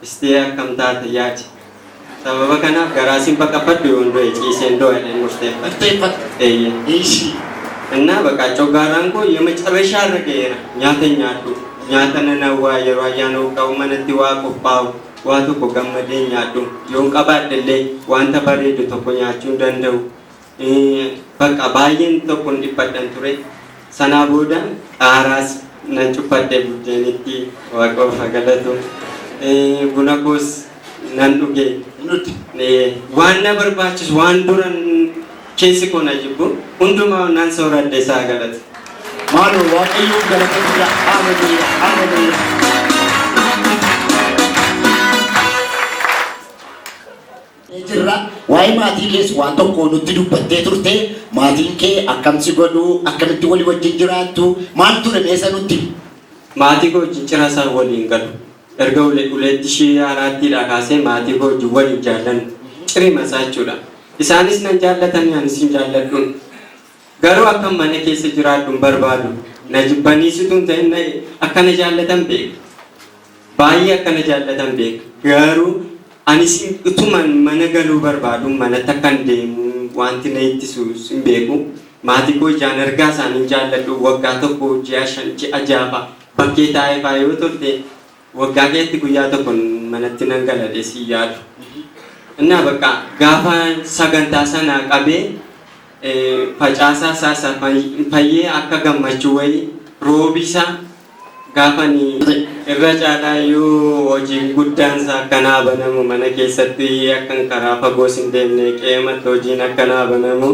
D: istee akkam taate yaadi. Sababa kanaaf garaa sin baqaffadhu yoon du'e ciiseen du'e murteeffadhu. Innaa bakka coggaaraan koo yoo macarrashaa irra ga'eera nyaata nyaadhu. Nyaata nanawwaa yeroo ayyaana qabu manatti waa qophaa'u. Waa tokko gammadee nyaadhu yoon qabaadhallee wanta bareedu tokko nyaachuu danda'u bakka baay'een tokko dhiphadhan ture Sanaa booda aaraas nan cuffadhe buddeenitti Waaqoof galatu. Buna koos nan dhuge. Waan na barbaachisu waan duran keessi koo na jibbu hundumaa nan sooradhe isaa galata.
A: Maaloo Waaqayyoon galateeffadha. Haleluuyaa. Haleluuyaa. Jirra waa'ee maatii keessa waan tokko nutti dubbattee turte maatiin kee akkamsi godhu akkamitti walii wajjin jiraattu maal ture meesa nutti?
D: Maatii koo wajjin cira isaa waliin galu. Erga uleetti ishee araattiidha kaasee maatii koo wajjin waliin jaallan cirima isaa jechuudha. Isaanis nan jaallatanii anis hin jaalladhuun. Garuu akka mana keessa jiraadhuun barbaadu. Na jibbaniisituun ta'in akkana jaallatan beeka. Baay'ee akkana jaallatan beeka. Garuu anis utuman mana galuu barbaadu manatti akkan deemu wanti na ittisu hin beeku. Maatii koo ijaan argaa isaanii jaalladhu waggaa tokko ji'a 5 ji'a 6 bakkee taa'ee faayee yoo turte waggaa keetti guyyaa tokko manatti nan galadhe si yaadu. Innaa bakka gaafa sagantaa sana qabee facaasaa isaa fayyee akka gammachuu wayii roobisa gaafani irra caalaa yoo hojii guddaan isaa akkanaa banamu mana keessatti akkan karaa fagoos hin deemne qeematti hojiin akkanaa banamu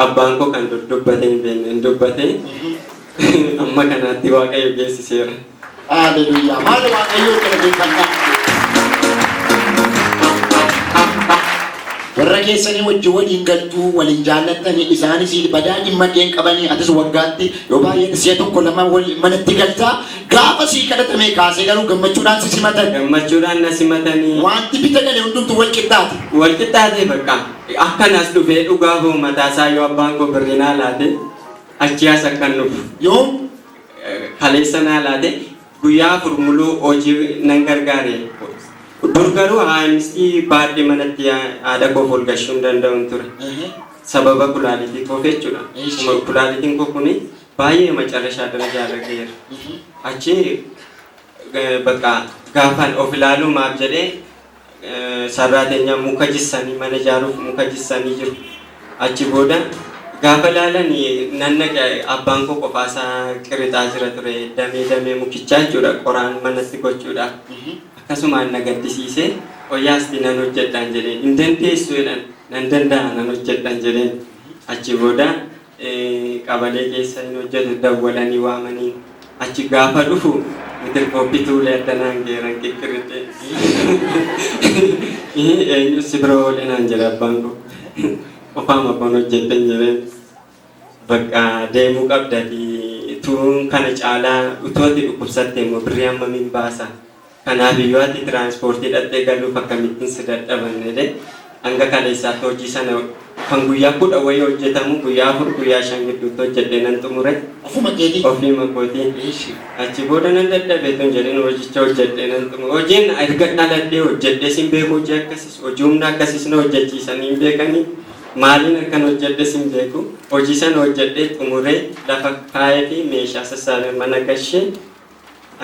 D: abbaan koo kan dubbate hin beekne hin dubbate amma kanaatti Waaqayyo geessiseera.
A: Haleluuyaa. Maal Waaqayyo galateeffadha. Warra keessanii wajjin waliin galtuu waliin jaallattanii isaanis badaa dhimma keen qabanii atis waggaatti yoo baay'ee si'a tokko lama manatti galtaa gaafa sii kadhatame kaasee garuu gammachuudhaan si simatan.
D: Gammachuudhaan na simatanii.
A: Wanti bita galee hundumtu wal qixxaate.
D: Wal qixxaate bakka akkanas dhufee dhugaa ba'u mataasaa yoo abbaan koo birrinaa laate achiyaas akkan dhufu.
A: Yoo
D: kaleessa naa laate guyyaa furmuluu hojii nan gargaare. Dur garuu haamisti baadhee manatti haadha koo folgachuu hin danda'uun ture. Sababa kulaalitii koo jechuudha. Kulaalitiin koo kuni baay'ee macarrashaa darajaarra ga'eera. Achi bakka gaafan of ilaaluu maaf jedhee sarraateenya muka jissanii mana ijaaruuf muka jissanii jiru. Achi booda gaafa ilaalan nannaqe abbaan koo qofaasaa qirixaa jira ture damee mukichaa jechuudha qoraan manatti gochuudhaaf. Akkasumaan na gaddisiisee oyyaasti nan hojjedhaan jedheen hin dandeessu jedhan nan danda'a nan hojjedhaan jedheen achi booda qabalee keessa hin hojjetu dawwalanii waamanii achi gaafa dhufu mitirkooppituu leeddanaan geeran qiqqirite eenyu si bira oole naan jedhe abbaan koo qofaama kun hojjedhan jedheen bakka deemuu qabdati tuun kana caalaa utooti dhukkubsatte immoo birrii hammamiin baasa. Kanaaf iyyuu ati tiraanspoortii dhattee galuuf akkamittiin si dadhabanne hanga kaleessaatti hojii sana kan guyyaa 10 wayii hojjetamu guyyaa 4 guyyaa 5 gidduutti hojjedhee nan xumure.
A: Ofuma keetii.
D: Ofiima kootii. Achi booda nan dadhabee tun jedheen hojicha hojjedhee nan xumure. Hojiin erga dhaladhee hojjedhee sin beeku hojii akkasiis hojii humna akkasiis na hojjechiisanii hin beekanii maaliin akkan hojjedhe sin beeku hojii sana hojjedhee xumuree lafa kaayee fi meeshaa sassaabee mana gashee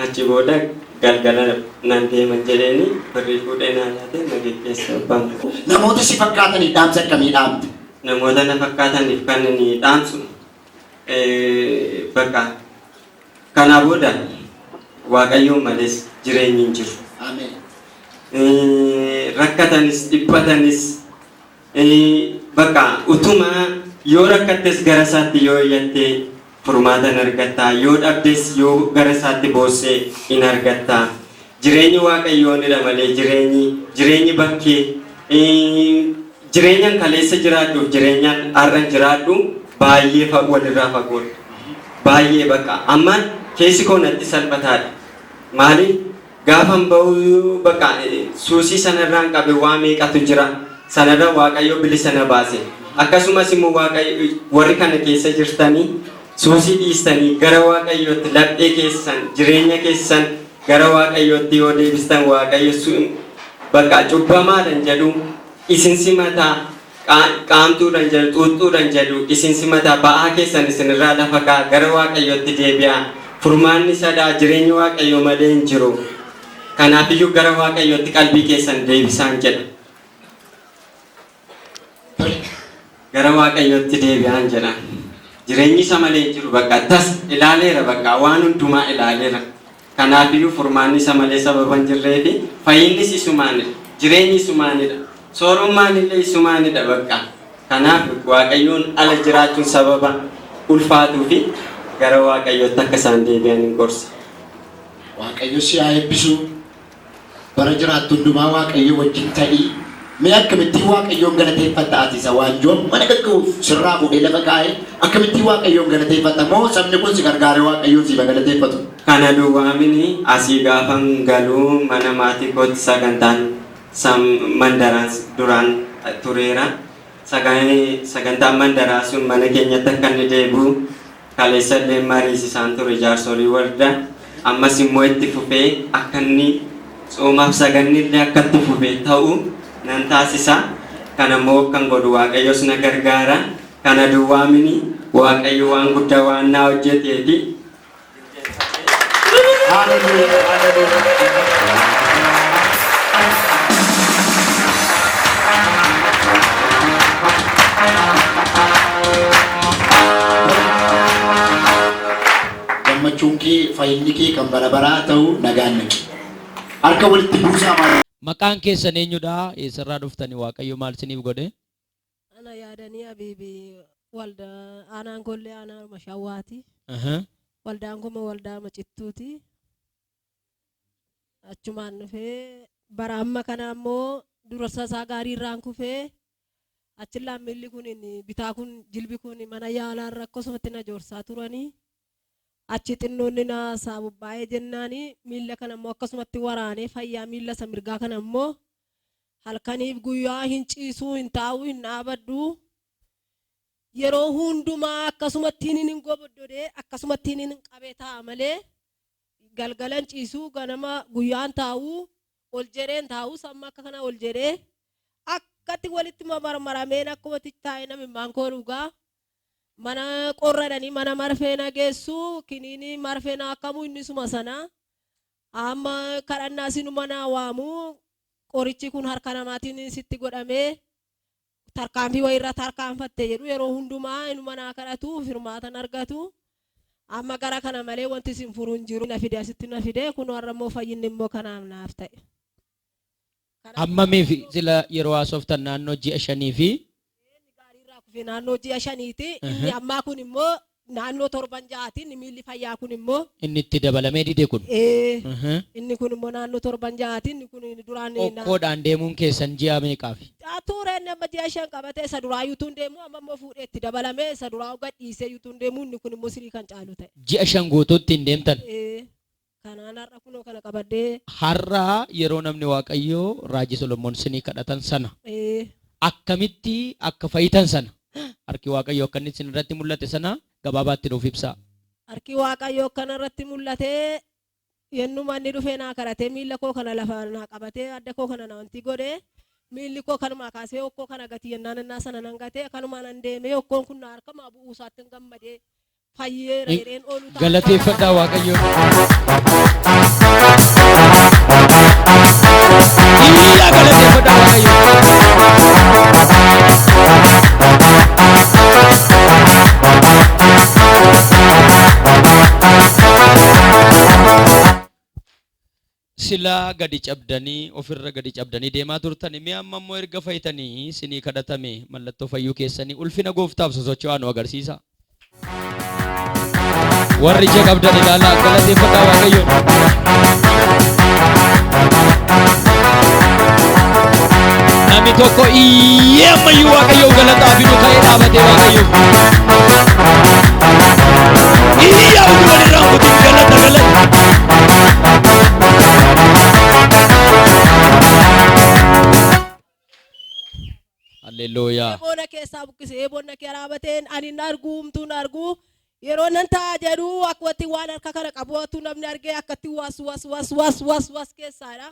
D: achi booda galgala nan deeman jedheeni birrii fuudhee naa laate na geggeessa abbaan koo.
A: Namoota si fakkaatanii dhaamsa akkamii dhaamte?
D: Namoota na fakkaataniif kan inni dhaamsu bakka kana booda Waaqayyoon malees jireenyi hin jiru.
A: Ameen.
D: Rakkatanis dhiphatanis bakka utuma yoo rakkattes gara isaatti yoo iyyattee furmaatan argatta yoo dhabdes yoo gara isaatti boossee in argatta. Jireenyi Waaqayyoonidha malee jireenyi bakkee jireenyaan kaleessa jiraadhuuf jireenyaan har'an jiraadhu baay'ee walirraa fagoodha. Baay'ee bakka amma keessi koo natti salphataadha. Maaliif gaafan ba'uu bakka suusii sanarraan qabe waa meeqatu jira sanarra Waaqayyo bilisa na baase. Akkasumas immoo Waaqayyo warri kana keessa jirtanii suusii dhiistanii gara Waaqayyootti laphee keessan jireenya keessan gara Waaqayyootti yoo deebistan Waaqayyo bakka cubbamaadhan jedhu isin simataa qaamtuudhan jedhu xuuxuudhan jedhu isin simataa ba'aa keessan isinirraa lafa ka'a gara Waaqayyootti deebi'aa. Furmaanni sadaa jireenyi Waaqayyoo malee hin jiru. Kanaafiyyuu gara Waaqayyootti qalbii keessan deebisaan jedha. Gara Waaqayyootti deebi'aan jedha. jireenyi isa malee jiru bakka tas ilaaleera bakka waan hundumaa ilaaleera. Kanaafiyyuu furmaanni isa malee sababa hin jirreefi fayyinnis isumaanidha. Jireenyi isumaanidha. Soorummaan illee isumaanidha bakka. Kanaaf Waaqayyoon ala jiraachuun sababa ulfaatuu fi gara Waaqayyootti akka isaan deebi'an hin gorsa.
E: Waaqayyo si haa eebbisu. Bara jiraattu hundumaa Waaqayyo wajjin ta'ii. Mee akkamittiin Waaqayyoon galateeffata ati isa waanjoon mana gaggeessuuf sirraa fuudhee lafa kaa'ee akkamittiin Waaqayyoon galateeffata moo sabni kun si gargaaree Waaqayyoon si galateeffatu?
D: Kana duwwaamini asii gaafan galuu mana maatii kootti sagantaan mandaraan duraan tureera. Sagantaan mandaraa sun mana keenyatti akka inni deebi'u kaleessa illee mariisisaan ture jaarsolii waldaa. Ammas immoo itti fufee akka inni soomaaf saganni illee akka itti fufee ta'u nan taasisa. Kana immoo kan godhu Waaqayyos na gargaara. Kana duwwaamini Waaqayyo waan guddaa waan naa hojjeteefi.
E: Hallelujah, hallelujah. Gammachuun kee fayyinni kee kan bara baraa ta'u nagaan naqi. Harka walitti buusaa maal?
F: Maqaan keessan eenyudha? Eessarraa dhuftanii Waaqayyo maal isiniif godhe?
G: Ana yaadanii Abiibi walda aanaan gollee aanaa Mashawwaati. Waldaan kun waldaa Macittuuti. Achumaan dhufee bara amma kana ammoo dursa isaa gaarii irraan kufee achillaan miilli kun bitaa kun jilbi kun mana yaalaa irra akkasumatti na joorsaa turanii achi xinnoonni na saabubbaa'ee jennaanii miilla kana ammoo akkasumatti waraanee fayyaa miilla isa mirgaa kana ammoo halkaniif guyyaa hin ciisuu hin taa'uu hin dhaabaddu yeroo hundumaa akkasumattiin hin goboddodee akkasumattiin hin qabee taa'a malee galgalan ciisuu ganama guyyaan taa'uu ol jedheen taa'uu samma akka kana ol jedhee akkatti walitti marmarameen akkumatti taa'ee namni maankoo dhugaa mana qorradhanii mana marfee nageessuu kiniini marfee na akkamuu inni suma sana amma kadhannaa sinuma naa waamuu qorichi kun harka namaatiin sitti godhamee tarkaanfii wayirra tarkaanfatte jedhu yeroo hundumaa inuma naa kadhatu firmaatan argatu. Amma gara kana malee wanti isin furuun jiru na fide asitti na fide kun warra immoo fayyinni immoo kanaaf naaf ta'e.
F: Hammamii fi sila yeroo haasoftan naannoo ji'a 5 fi
G: gaarii irraa kufee naannoo ji'a 5ti inni ammaa kun immoo naannoo 7-6ti inni miilli fayyaa kun immoo
F: inni itti dabalamee dide kun
G: inni kun immoo naannoo 7-6ti inni kun duraan
F: qoqqoodhaan deemuun keessan ji'a meeqaafi?
G: Tuureen amma ji'a 5 qabatee isa duraa yuutuun deemu amma immoo fuudhee itti dabalamee isa duraa gadhiisee yuutuun deemu inni kun immoo sirii kan caalu ta'e.
F: Ji'a 5 guutuutti hin deemtan?
G: Kanaan har'a kunoo kana qabadee.
F: Har'a yeroo namni Waaqayyoo Raajii Solomoon sinii kadhatan sana akkamitti akka fayyitan sana harki Waaqayyoo akka inni isin irratti mul'ate sana gabaabaatti nuuf ibsaa.
G: Harki Waaqayyoo akkana irratti mul'atee yennuma inni dhufee naa kadhatee miilla koo kana lafa naa qabatee adda koo kana na wanti godhee miilli koo kanuma kaasee okkoo kana gatii yennaan innaa sana nan gatee kanuma nan deemee okkoon kun na harkama bu'uu isaatti hin gammadee fayyeera jedheen oolu ta'a.
F: Galateeffadhaa Waaqayyoo. Iyyaa galateeffadhaa Waaqayyoo. Silaa gadi cabdanii ofirra gadi cabdanii deemaa turtanii mi'a amma immoo erga fayyitanii sinii kadhatame mallattoo fayyuu keessanii ulfina gooftaaf sosocho'aa nu agarsiisa. Warri ija qabdan ilaalaa galateeffadhaa Waaqayyoon. Namni tokko iyyee ammayyuu Waaqayyoo galataa fi nu ka'ee dhaabatee Waaqayyoo. Iyyaa utuu walirraan kutiin galata galata. Hallelujah.
G: Boona keessaa buqqisee boona kee dhaabateen ani hin argu humtuun argu yeroo nan ta'a jedhu akkatti waan harka kana qabuutu namni argee akkatti was keessaadha.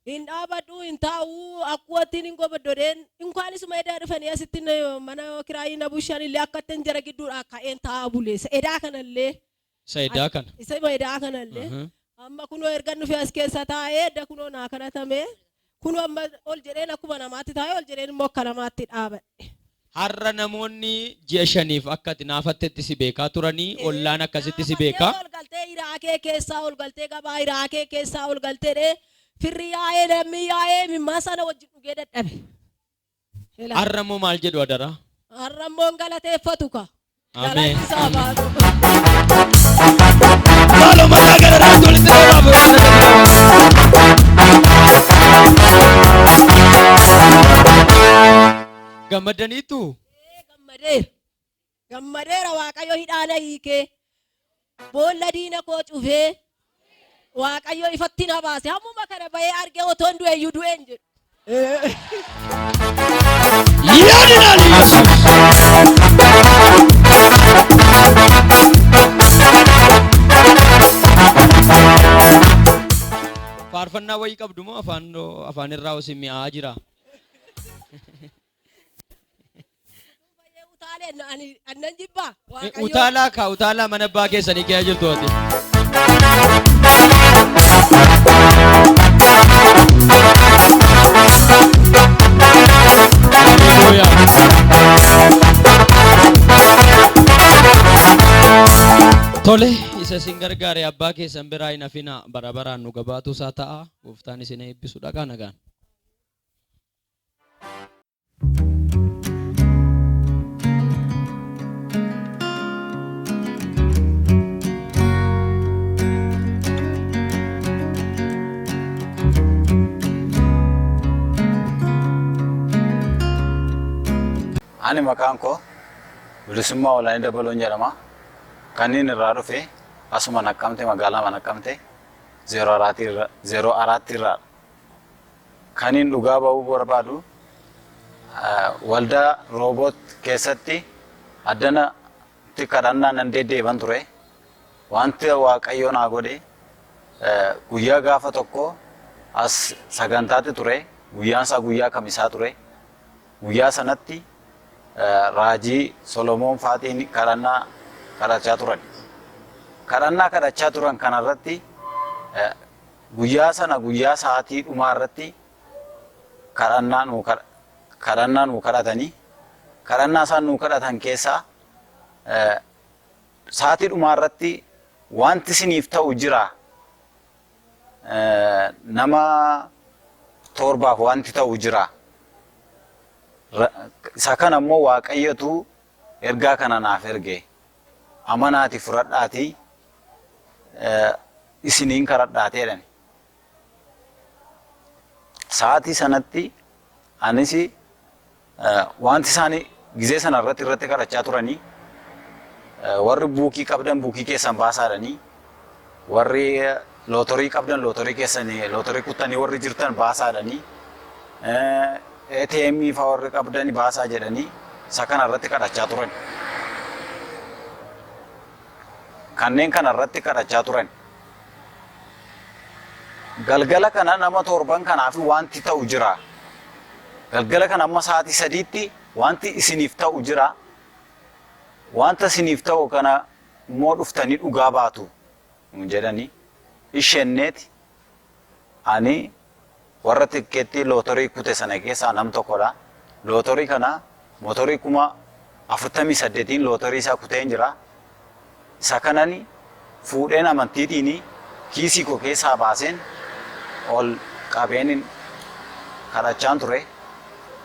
G: Hin dhaabadhu hin taa'u akkatti hin goboddodeen inkaan isuma edaa dhufanii asitti mana kiraayii na bushaan illee akkatti hin jara gidduudha ka'een taa'aa bulee edaa kanallee.
F: Edaa kana.
G: Isa edaa kanallee. Amma kunoo erga dhufee as keessa taa'ee edda kunoo naa kadhatame. Kun amma ol jedheen akkuma namaatti taa'ee ol jedheen immoo akka namaatti dhaabadhe.
F: har'a namoonni ji'a shaniif akka ati naafattetti si beekaa turanii ollaan akkasitti si beekaa.
G: ol galtee iraakee keessaa ol galtee gabaa iraakee keessaa ol galtee dhee firri yaa'ee lammii yaa'ee mimmaa sana wajjin dhugee dadhabe.
F: Har'a immoo maal jedhu adara?
G: Har'a immoo galateeffatu ka.
F: Ameen.
G: Galatisaa baatu.
F: Maaloo mataa gara tolitti gammadaniitu?
G: Gammadeera. Gammadeera Waaqayyo hidhaana hiikee. Boolla diina koo cufee. Waaqayyo ifatti na baase. Hammuma kana bahee argee otoon du'e iyyuu du'een jedhu.
F: Yaadinaan Yesuus. Faarfannaa wayii qabdu moo afaan irraa osoo mi'aa jira?
G: Annan jibbaa.
F: Utaalaa ka utaalaa mana abbaa keessanii keessa jirtu ati. Tole isa isin gargaare abbaa keessan biraa hin hafina bara baraan nu gabaatu isaa ta'a. Gooftaan isin eebbisu dhaqaa nagaan.
H: Ani maqaan koo Bilisummaa Olaanii Dabaloon jedhama. Kanneen irraa dhufe asuma Naqqamte magaalaa Naqqamte 04 irraa. Kanneen dhugaa ba'uu barbaadu waldaa rooboot keessatti addanatti kadhannaa nan deddeeban ture. Wanti Waaqayyo naa godhe guyyaa gaafa tokko as sagantaatti ture. Guyyaan isaa guyyaa kamisaa ture. Guyyaa sanatti raajii Solomoon Faatiin kadhannaa kadhachaa turan. Kadhannaa kadhachaa turan kanarratti guyyaa sana guyyaa sa'aatii dhumaa irratti kadhannaa nuu kadhatanii kadhannaa isaan nuu kadhatan keessaa sa'aatii dhumaa irratti wanti isiniif ta'u jira. Nama 7 wanti ta'u jira. Isa kana immoo Waaqayyotu ergaa kana naaf erge. Amanaati fudhadhaati isiniin kadhadhaati jedhani. Sa'aatii sanatti anis wanti isaan gizee sana irratti kadhachaa turanii warri buukii qabdan buukii keessan baasaadhanii warri lootorii qabdan lootorii keessanii lootorii kuttanii warri jirtan baasaadhanii ATM fa warri qabdanii baasaa jedhanii isa kana irratti kadhachaa turan. Kanneen kana irratti kadhachaa turan. Galgala kana nama 7 kanaaf wanti ta'u jira. Galgala kana amma sa'aatii 3tti wanti isiniif ta'u jira. Wanta isiniif ta'u kana immoo dhuftanii dhugaa baatu jedhanii ishenneeti ani warra tikkeetti lootorii kute sana keessaa nam tokkodha. Lootorii kana mootorii 48 lootorii isaa kuteen jira. Isa kanani fuudheen amantiitiin kiisii koo keessaa baaseen ol qabeen kadhachaan ture.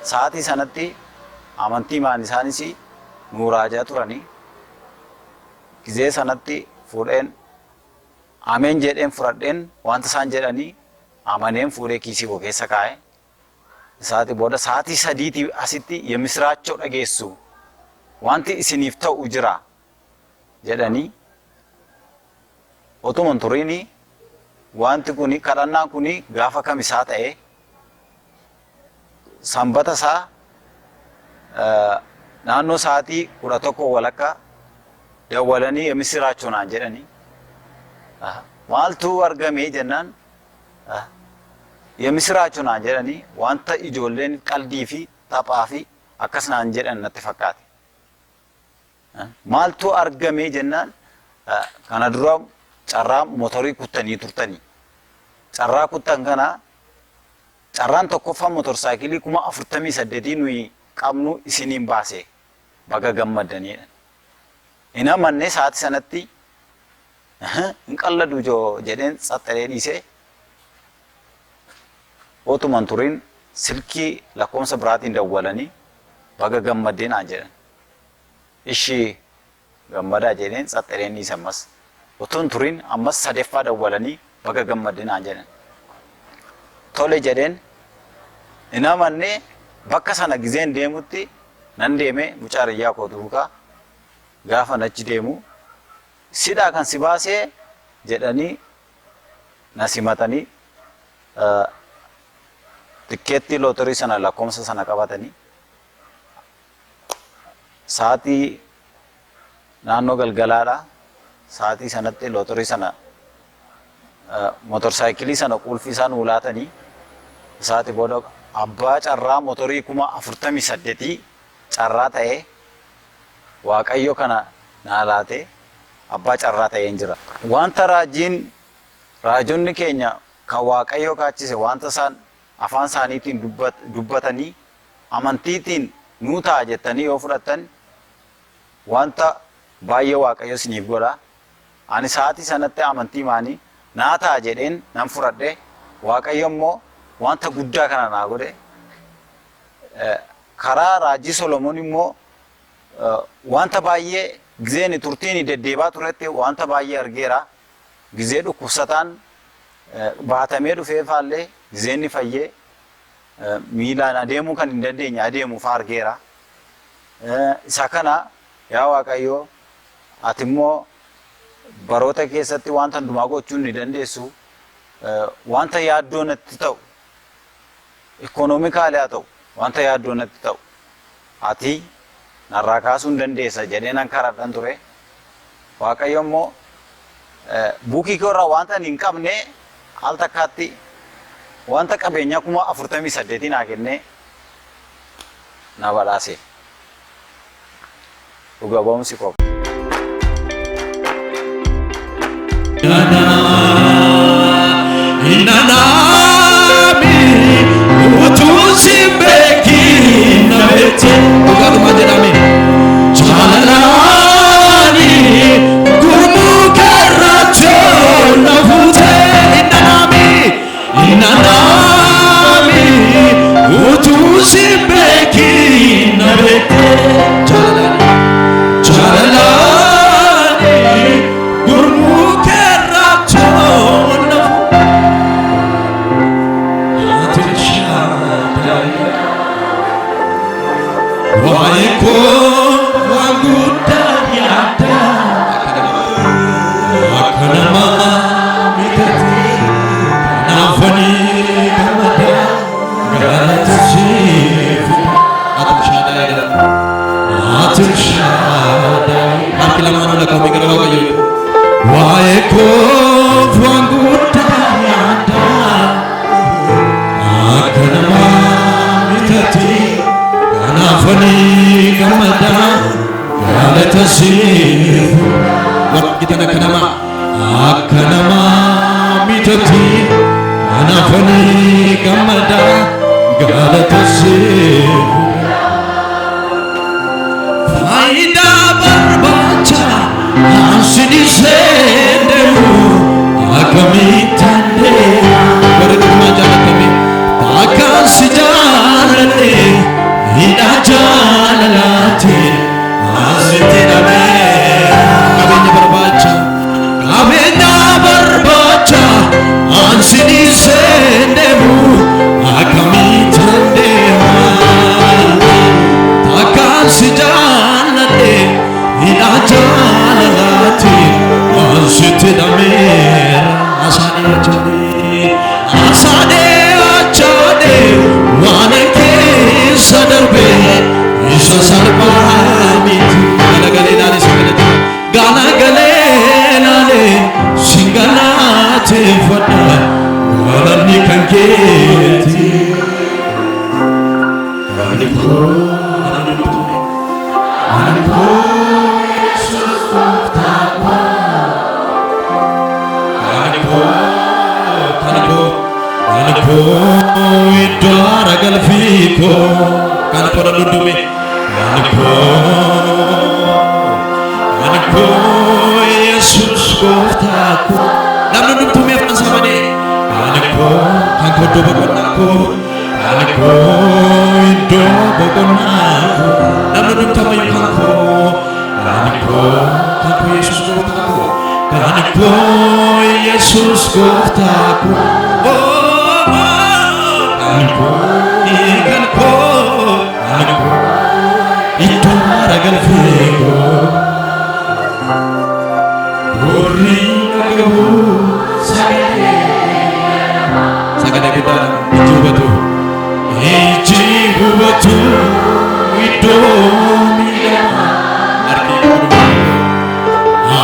H: Sa'aatii sanatti amantii maan isaanis nuuraajaa turanii. Gizee sanatti fuudheen ameen jedheen fudhadheen wanta isaan jedhanii amaneen fuudhee kiisii koo keessa kaa'e. Sa'aatii booda sa'aatii 3 asitti የምስራቸው dhageessu wanti isiniif ta'u jira jedhanii otuman turiini wanti kuni kadhannaan kuni gaafa kamisaa ta'e sanbata isaa naannoo sa'aatii 11 walakkaa dawwalanii የምስራቸው naan jedhanii maaltu argamee jennaan የምስራቸው naan jedhanii wanta ijoolleen qalbii fi taphaa fi akkas naan jedhan natti fakkaate. Maaltu argamee jennaan kana dura carraa mootorii kuttanii turtanii. Carraa kuttan kana carraan tokkoffaa motorsaayikilii 48 nuyi qabnu isiniin baase baga gammadanii ina manne sa'aatii sanatti hin qalladu jedheen xaxxaree dhiisee otuman turin silkii lakkoomsa biraatiin dawwalanii baga gammadeen aan jedhan ishii gammadaa jedheen xaxxareen dhiise ammas otuun turin ammas sadeeffaa dawwalanii baga gammadeen aan jedhan tole jedheen ina manne bakka sana gizeen deemutti nan deeme mucaariyyaa koo duukaa gaafa nachi deemu sidhaa kan si baasee jedhanii na simatanii tikkeettii lootorii sana lakkoomsa sana qabatanii sa'aatii naannoo galgalaadha sa'aatii sanatti lootorii sana motorsaayikilii sana qulfii isaan ulaatanii sa'aatii booda abbaa carraa motorii 48 carraa ta'ee waaqayyo kana naa laatee abbaa carraa ta'ee hin jira. Wanta raajonni keenya kan waaqayyo kaachise wanta isaan afaan isaaniitiin dubbatanii amantiitiin nuu ta'a jettanii yoo fudhattan wanta baay'ee waaqayyo isiniif godha. Ani sa'aatii sanatti amantii maanii naa ta'a jedheen nan fudhadhe waaqayyo immoo wanta guddaa kana naa godhe. Karaa raajii Solomoon immoo wanta baay'ee gizeen turtiin deddeebaa turetti wanta baay'ee argeera. Gizee dhukkubsataan baatamee dhufee faallee gizeenni fayyee miilaan adeemuu kan hin dandeenye adeemuu fa'aa argeera. Isa kana yaa Waaqayyoo ati immoo baroota keessatti wanta hundumaa gochuu ni dandeessu. Wanta yaaddoo natti ta'u ikoonoomikaalii haa ta'u wanta yaaddoo natti ta'u ati narraa kaasuu hin dandeessa jedhee nan kadhadhan ture. Waaqayyo immoo buukii koo irraa wanta hin qabne al takkaatti wanta qabeenya 48 naa kennee na badhaase. Dhuga ba'umsi qofa.
I: Idara galfiko kan kora ludume anko Yesus koftaku namnu dudume afan samane anko anko do bagonaku anko do bagonaku namnu dudutama anko anko Yesus koftaku anko Yesus koftaku anko itu ragal fego Gurri nagabu sagade kita ijibu batu itu mina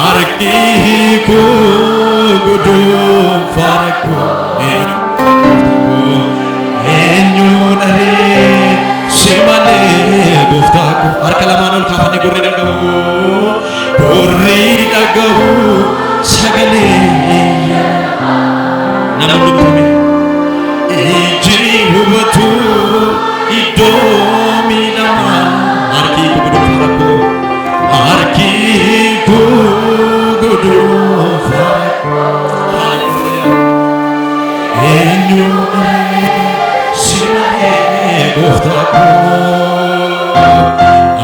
I: arki ku gudu faraku Semane guftaku arkalamanul kafane gurri nagabu sagale namudumi ijri hubatu idomina arki gudu faraku enyu guftaku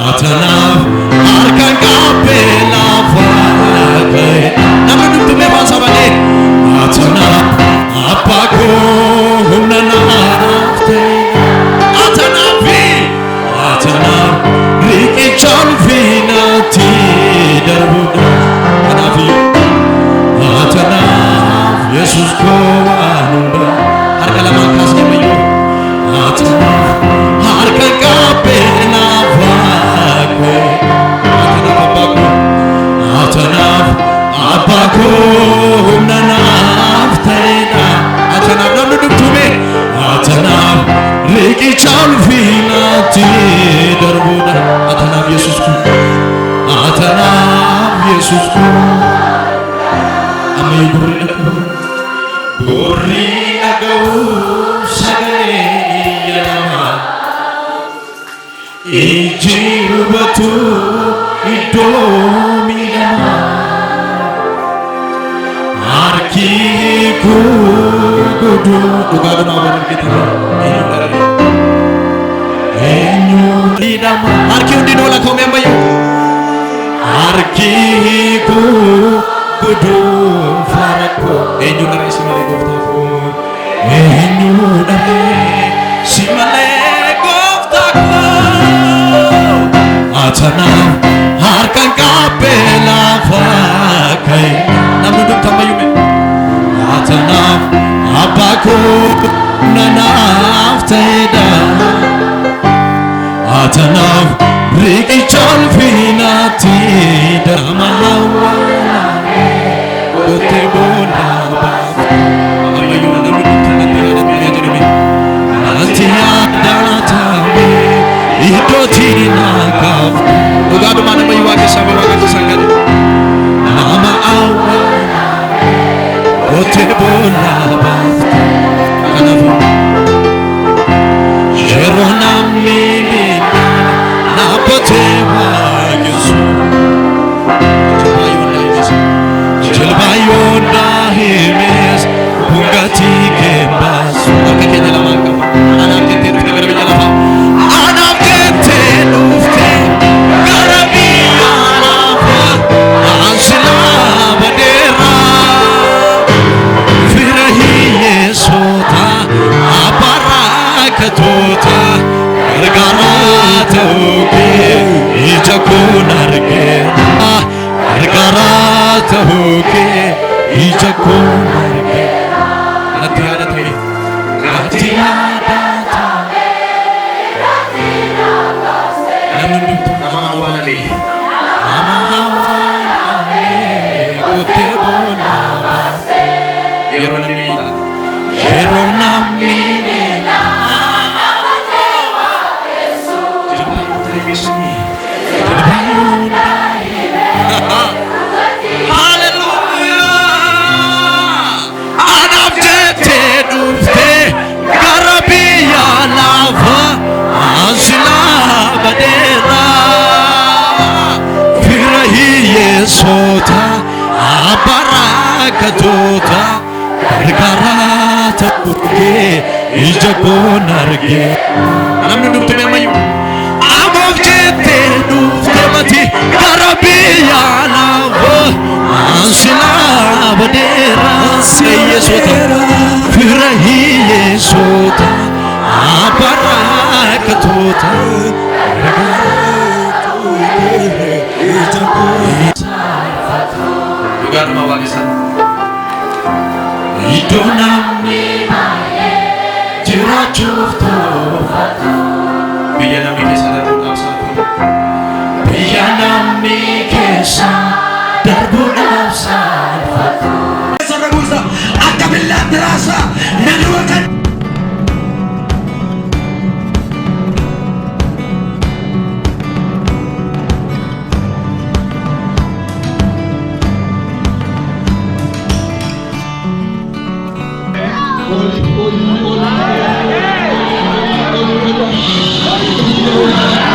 I: atanaf arkan kapela fakai namnu tume basabane atanaf apako hunanafte atanaf riki chalvinati darbuda anafi atanaf Yesus ko anunda arkalaman kasne mayo harka kapena vaku atanaf apako nanaftaina atanaf namudumtume atanaf riki chalvinati darbuda atanaf Yesusku amay gurri nagaw sagale Ijibatu idomina arkiku gudu tugado nabar kita enyu lidama arki undino la kome ambayo arkiku gudu faraku enyu nare simale goftaku enyu nare simale atanaf harkan kapela fakai namudum tamayume atanaf apako nanaftaida atanaf riki chalvinati damahawa kote bonaba amayuna namudum tamayume antiadatame Idotina kaf Ugado mana mayuwake sama wakati sangani Nama awa Ote bona bafta Akanafu Jerona mimina Napote wa Yesu Jelbayona himes Bungati kembas Oke kenya la manga Anak tete nufte vera benya la fa Tota gargarata hoke ijakun arge gargarata hoke ijakun arge latihada thai namun amawanali kote bona yeronami Asila rakkattoota gargaaraa ta'uudhee ija koon argee. Namni dhuftume ammayyuu amoof jettee dhufte mati gara biyya laafoo ansilaa badeera hiyyeessota fira hiyyeessota abbaa rakkattoota Dhugaadhuma waaqessan iddoo namni jiraachuuf toofatu biyya namni keessa darbuudhaaf saalfatu biyya namni keessa darbuudhaaf saalfatu
B: Sarrabuusa akka billaatti raasa namni wakkan
J: Holy, holy, holy, holy, holy, holy, holy, holy, holy, holy,